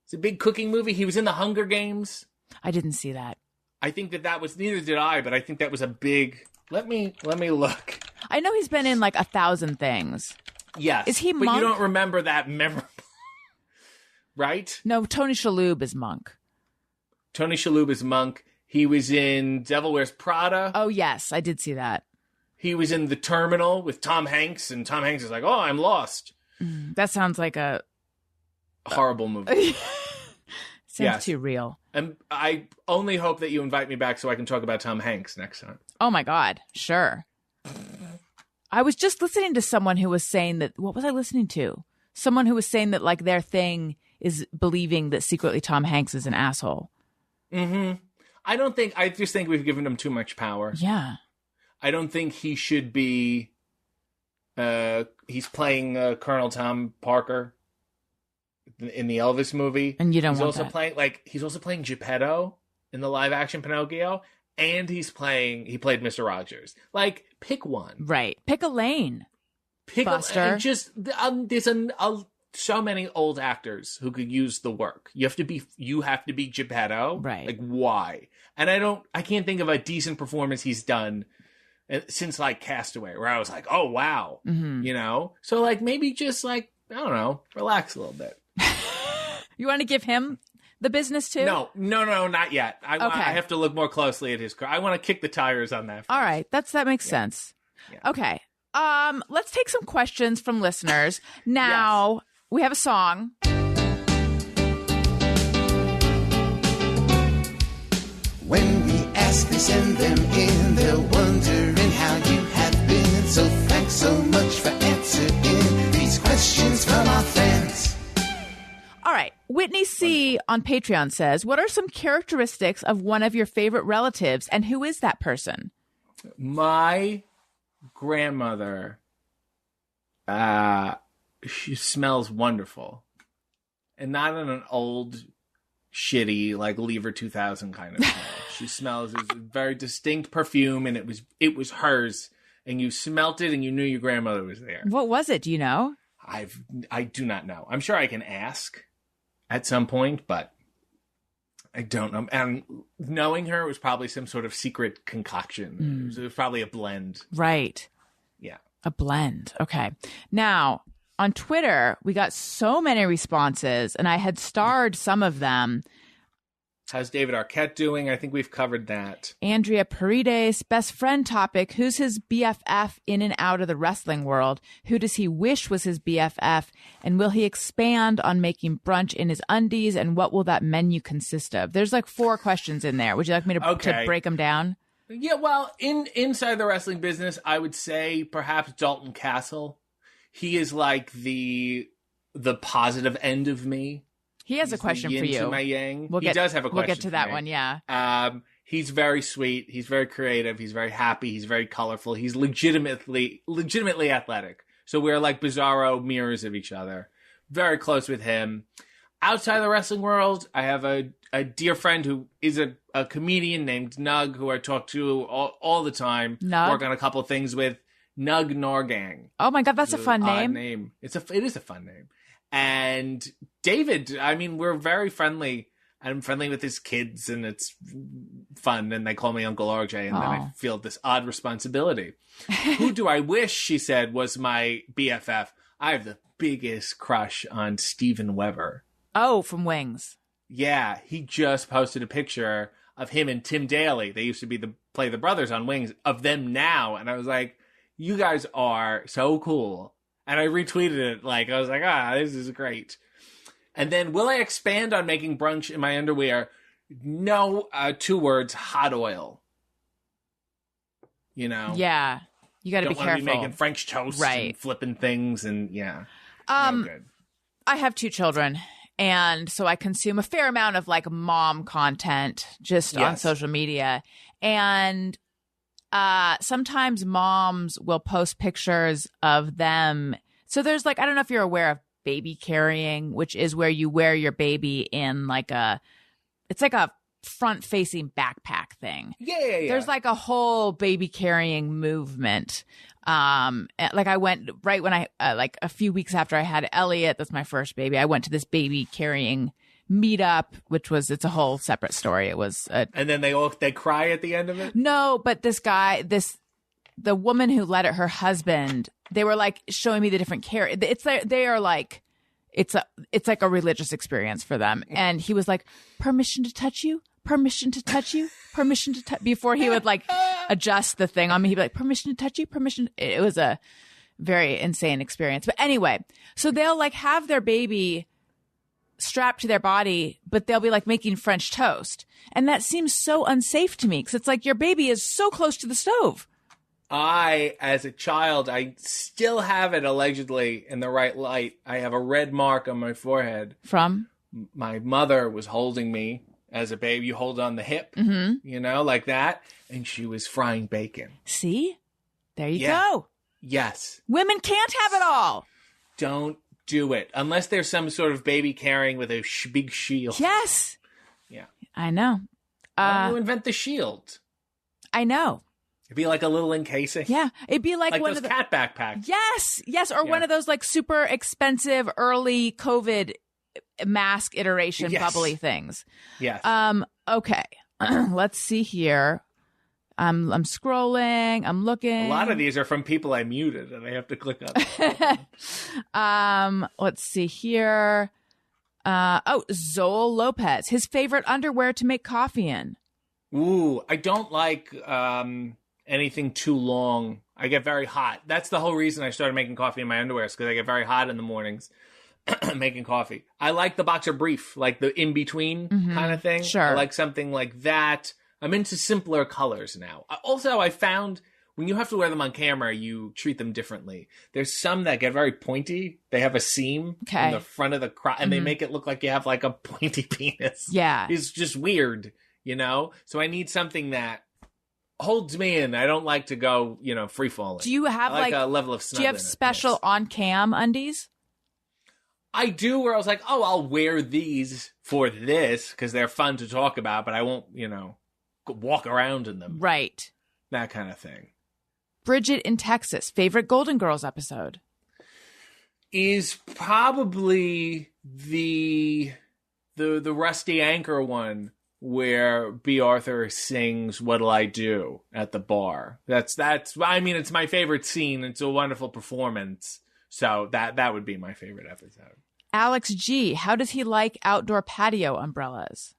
It's a big cooking movie. He was in The Hunger Games. I didn't see that. I think that was, neither did I, but I think that was a big, let me look. I know he's been in like 1,000 things. Yes. Is he But Monk? you don't remember that memorable, right? No, Tony Shalhoub is Monk. Tony Shalhoub is Monk. He was in Devil Wears Prada. Oh, yes, I did see that. He was in The Terminal with Tom Hanks, and Tom Hanks is like, oh, I'm lost. That sounds like a horrible movie. Sounds too real. And I only hope that you invite me back so I can talk about Tom Hanks next time. Oh my God. Sure. I was just listening to someone who was saying that, what was I listening to? Someone who was saying that like their thing is believing that secretly Tom Hanks is an asshole. Mm-hmm. I just think we've given him too much power. Yeah. I don't think he should be, he's playing Colonel Tom Parker in the Elvis movie. And you don't he's want also that. he's also playing Geppetto in the live action Pinocchio. And he played Mr. Rogers. Like, pick one. Right. Pick a lane. Buster. And just there's so many old actors who could use the work. You have to be Geppetto. Right. Like, why? And I can't think of a decent performance he's done since like Castaway, where I was like, oh wow, you know. So like maybe just like I don't know, relax a little bit. You want to give him the business too? No, not yet. I have to look more closely at his car. I want to kick the tires on that first. All right, that makes sense. Yeah. Okay. Let's take some questions from listeners. Now, we have a song. When we ask, they send them in. They're wondering how you have been. So thanks so much for answering these questions from our fans. All right. Whitney C. on Patreon says, what are some characteristics of one of your favorite relatives, and who is that person? My grandmother, she smells wonderful. And not in an old, shitty, like Lever 2000 kind of smell. She smells a very distinct perfume, and it was hers. And you smelt it, and you knew your grandmother was there. What was it? Do you know? I do not know. I'm sure I can ask at some point, but I don't know. And knowing her, it was probably some sort of secret concoction. It was probably a blend. Right. Yeah. A blend. Okay. Now, on Twitter, we got so many responses, and I had starred some of them. How's David Arquette doing? I think we've covered that. Andrea Paredes, best friend topic. Who's his BFF in and out of the wrestling world? Who does he wish was his BFF? And will he expand on making brunch in his undies? And what will that menu consist of? There's like 4 questions in there. Would you like me to break them down? Yeah, well, inside the wrestling business, I would say perhaps Dalton Castle. He is like the positive end of me. He has a question for you. My yang. He does have a question. We'll get to that one, yeah. He's very sweet. He's very creative. He's very happy. He's very colorful. He's legitimately athletic. So we're like bizarro mirrors of each other. Very close with him. Outside the wrestling world, I have a dear friend who is a comedian named Nug, who I talk to all the time. Nug? Work on a couple things with. Nug Norgang. Oh my God, that's a fun name. It is a fun name. And David, I mean, we're very friendly. I'm friendly with his kids, and it's fun. And they call me Uncle RJ, and then I feel this odd responsibility. Who do I wish, she said, was my BFF? I have the biggest crush on Steven Weber. Oh, from Wings. Yeah, he just posted a picture of him and Tim Daly. They used to play the brothers on Wings, of them now. And I was like, you guys are so cool. And I retweeted it. Like, I was like, this is great. And then, will I expand on making brunch in my underwear? No, 2 words, hot oil. You know? Yeah. You got to be careful. Don't want to be making French toast and flipping things and, yeah. No good. I have 2 children. And so I consume a fair amount of like mom content just on social media. And sometimes moms will post pictures of them. So there's like, I don't know if you're aware of baby carrying, which is where you wear your baby in like it's like a front facing backpack thing. Yeah. There's like a whole baby carrying movement. Like I went right when I, like a few weeks after I had Elliot, that's my first baby, I went to this baby carrying meetup, it's a whole separate story. It was and then they cry at the end of it. No, but the woman who led it, her husband, they were like showing me the different care. It's like a religious experience for them. And he was like, permission to touch you, permission to touch you, permission to touch, before he would like adjust the thing on me. He'd be like, permission to touch you, permission. It was a very insane experience. But anyway, so they'll like have their baby strapped to their body, but they'll be like making French toast. And that seems so unsafe to me because it's like your baby is so close to the stove. As a child, I still have it allegedly in the right light. I have a red mark on my forehead. From? My mother was holding me as a baby. You hold on the hip, you know, like that. And she was frying bacon. See? There you Yeah. go. Yes. Women can't have it all. Don't do it. Unless there's some sort of baby carrying with a big shield. Yes. Yeah. I know. Why don't you invent the shield? I know. It'd be like a little encasing. Yeah. It'd be like one those of the cat backpacks. Yes. Yes. Or one Yeah. of those like super expensive early COVID mask iteration Yes. bubbly things. Yes. Okay. Let's see here. I'm scrolling. I'm looking. A lot of these are from people I muted, and I have to click on. Let's see here. Zoel Lopez. His favorite underwear to make coffee in. Ooh, I don't like anything too long. I get very hot. That's the whole reason I started making coffee in my underwear, is because I get very hot in the mornings making coffee. I like the boxer brief, like the in-between kind of thing. Sure. I like something like that. I'm into simpler colors now. Also, I found when you have to wear them on camera, you treat them differently. There's some that get very pointy. They have a seam in the front of the crotch, and they make it look like you have like a pointy penis. Yeah. It's just weird, you know? So I need something that holds me in. I don't like to go, you know, free falling. Do you have I like a level of snug do you have in it, special yes. on-cam undies? I do, where I was like, oh, I'll wear these for this because they're fun to talk about, but I won't, you know, walk around in them. Right. That kind of thing. Bridget in Texas. Favorite Golden Girls episode? Is probably the Rusty Anchor one where B. Arthur sings "What'll I Do" at the bar. That's I mean, it's my favorite scene. It's a wonderful performance. So that would be my favorite episode. Alex G. How does he like outdoor patio umbrellas?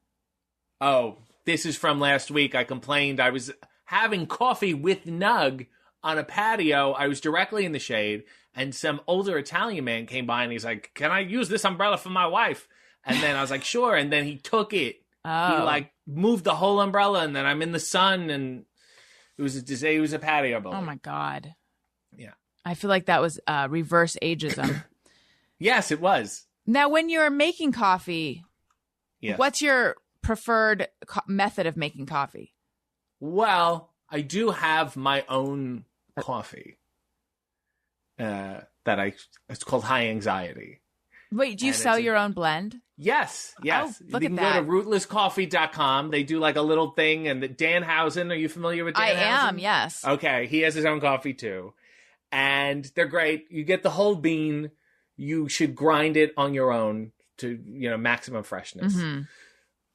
Oh, this is from last week. I complained I was having coffee with Nug on a patio. I was directly in the shade, and some older Italian man came by, and he's like, "Can I use this umbrella for my wife?" And then I was like, "Sure." And then he took it. Oh. He like moved the whole umbrella, and then I'm in the sun, and it was a patio building. Oh my God. Yeah. I feel like that was reverse ageism. Yes, it was. Now, when you're making coffee, Yes. what's your preferred method of making coffee? Well, I do have my own coffee. It's called High Anxiety. Wait, do you And sell it's a- your own blend? Yes. Oh, look you at can that. go to rootlesscoffee.com. They do like a little thing, and Dan Housen, are you familiar with Dan I Housen? am, yes. Okay, he has his own coffee too. And they're great. You get the whole bean. You should grind it on your own to, you know, maximum freshness. Mm-hmm.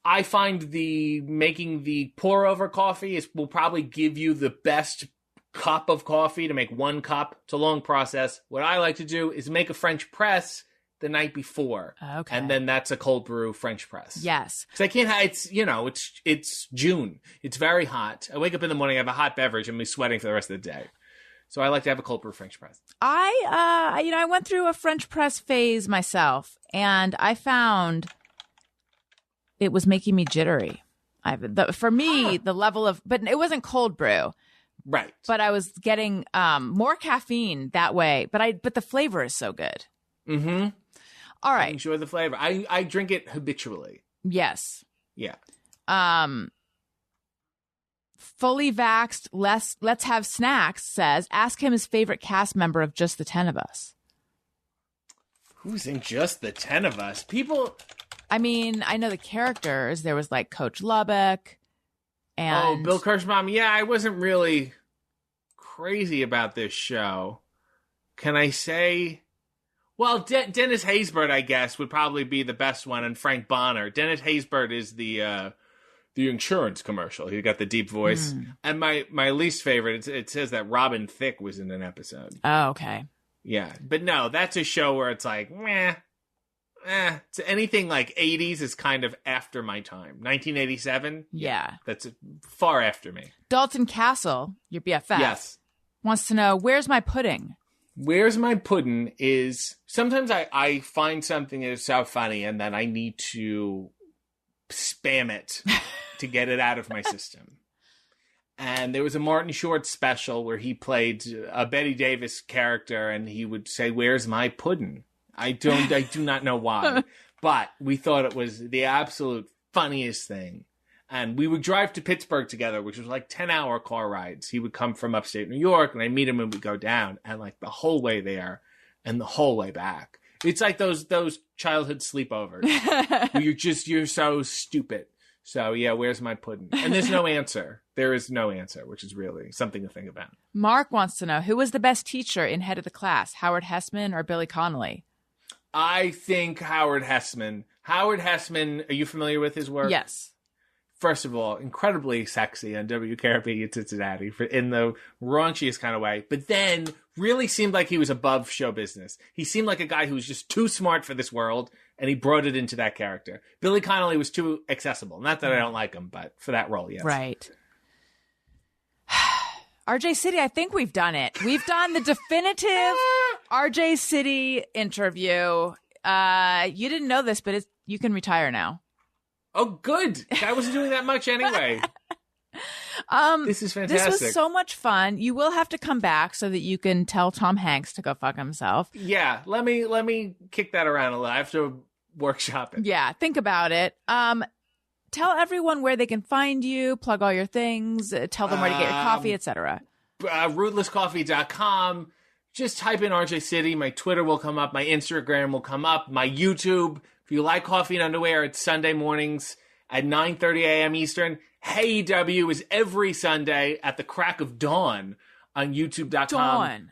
I find making the pour over coffee will probably give you the best cup of coffee to make one cup. It's a long process. What I like to do is make a French press the night before. Okay. And then that's a cold brew French press. Yes. Because I can't, it's June. It's very hot. I wake up in the morning, I have a hot beverage, and I'm sweating for the rest of the day. So I like to have a cold brew French press. I went through a French press phase myself, and I found it was making me jittery. For me, the level of, but it wasn't cold brew, Right. but I was getting more caffeine that way. But the flavor is so good. Mm-hmm. All right. Enjoy the flavor. I drink it habitually. Yes. Yeah. Fully vaxxed, let's have snacks says, ask him his favorite cast member of Just the 10 of Us. Who's in Just the 10 of Us? People. I mean, I know the characters. There was like Coach Lubbock and Bill Kirschbaum. Yeah, I wasn't really crazy about this show. Can I say? Well, Dennis Haysbert, I guess, would probably be the best one, and Frank Bonner. Dennis Haysbert is the insurance commercial. He got the deep voice. And my least favorite, it says that Robin Thicke was in an episode. Oh, okay. Yeah, but no, that's a show where it's like, it's anything like 80s is kind of after my time. 1987? Yeah. That's far after me. Dalton Castle, your BFF, Yes. wants to know, where's my pudding? Where's my pudding is sometimes I find something that is so funny and then I need to spam it to get it out of my system. And there was a Martin Short special where he played a Betty Davis character and he would say, "Where's my pudding?" I do not know why, but we thought it was the absolute funniest thing. And we would drive to Pittsburgh together, which was like 10-hour car rides. He would come from upstate New York, and I'd meet him and we'd go down. And like the whole way there and the whole way back. It's like those childhood sleepovers where you're so stupid. So yeah, where's my pudding? And there's no answer. There is no answer, which is really something to think about. Mark wants to know, who was the best teacher in Head of the Class, Howard Hessman or Billy Connolly? I think Howard Hessman. Howard Hessman, are you familiar with his work? Yes. First of all, incredibly sexy on WKRP in Cincinnati in the raunchiest kind of way, but then really seemed like he was above show business. He seemed like a guy who was just too smart for this world, and he brought it into that character. Billy Connolly was too accessible. Not that I don't like him, but for that role, yes. Right. RJ City, I think we've done it. We've done the definitive RJ City interview. You didn't know this, but you can retire now. Oh, good. I wasn't doing that much anyway. This is fantastic. This was so much fun. You will have to come back so that you can tell Tom Hanks to go fuck himself. Yeah, let me kick that around a little. I have to workshop it. Yeah, think about it. Tell everyone where they can find you, plug all your things, tell them where to get your coffee, etc. Rootlesscoffee.com. Just type in RJ City. My Twitter will come up. My Instagram will come up. My YouTube. If you like coffee and underwear, it's Sunday mornings at 9:30 a.m. Eastern. Hey W is every Sunday at the crack of dawn on YouTube.com.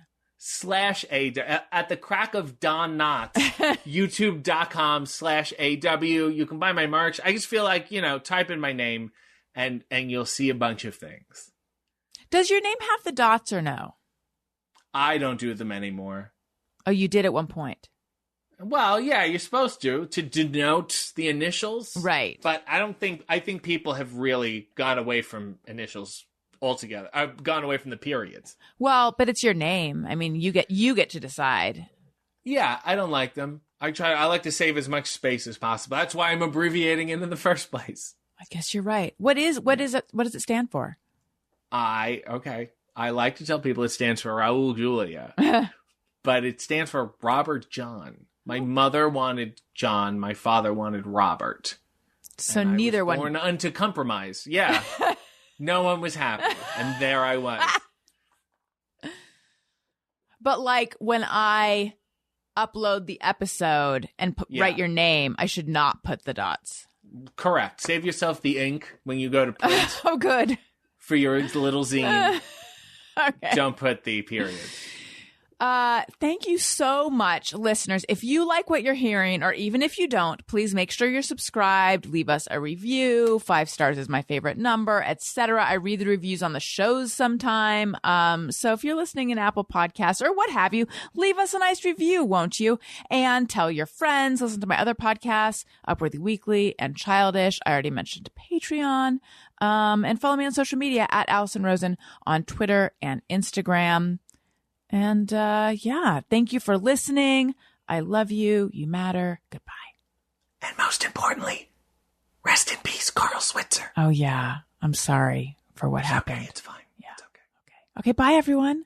At the crack of dawn not. YouTube.com/AW. You can buy my merch. I just feel like, type in my name and you'll see a bunch of things. Does your name have the dots or no? I don't do them anymore. Oh, you did at one point. Well, yeah, you're supposed to denote the initials. Right. But I think people have really gone away from initials altogether. I've gone away from the periods. Well, but it's your name. I mean, you get to decide. Yeah, I don't like them. I like to save as much space as possible. That's why I'm abbreviating it in the first place. I guess you're right. What does it stand for? I like to tell people it stands for Raul Julia. But it stands for Robert John. My mother wanted John. My father wanted Robert. So neither one. Born unto compromise. Yeah. No one was happy. And there I was. But like when I upload the episode and write your name, I should not put the dots. Correct. Save yourself the ink when you go to print. Oh, good. For your little zine. Okay. Don't put the period. Thank you so much, listeners. If you like what you're hearing, or even if you don't, please make sure you're subscribed, leave us a review. 5 stars is my favorite number, etc. I read the reviews on the shows sometime. So if you're listening in Apple Podcasts or what have you, leave us a nice review, won't you? And tell your friends, listen to my other podcasts, Upworthy Weekly and Childish. I already mentioned Patreon. And follow me on social media at Allison Rosen on Twitter and Instagram. And thank you for listening. I love you. You matter. Goodbye. And most importantly, rest in peace, Carl Switzer. Oh, yeah. I'm sorry for what happened. Okay, it's fine. Yeah. It's okay. Okay, bye, everyone.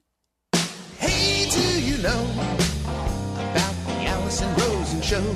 Hey, do you know about the Allison Rosen Show?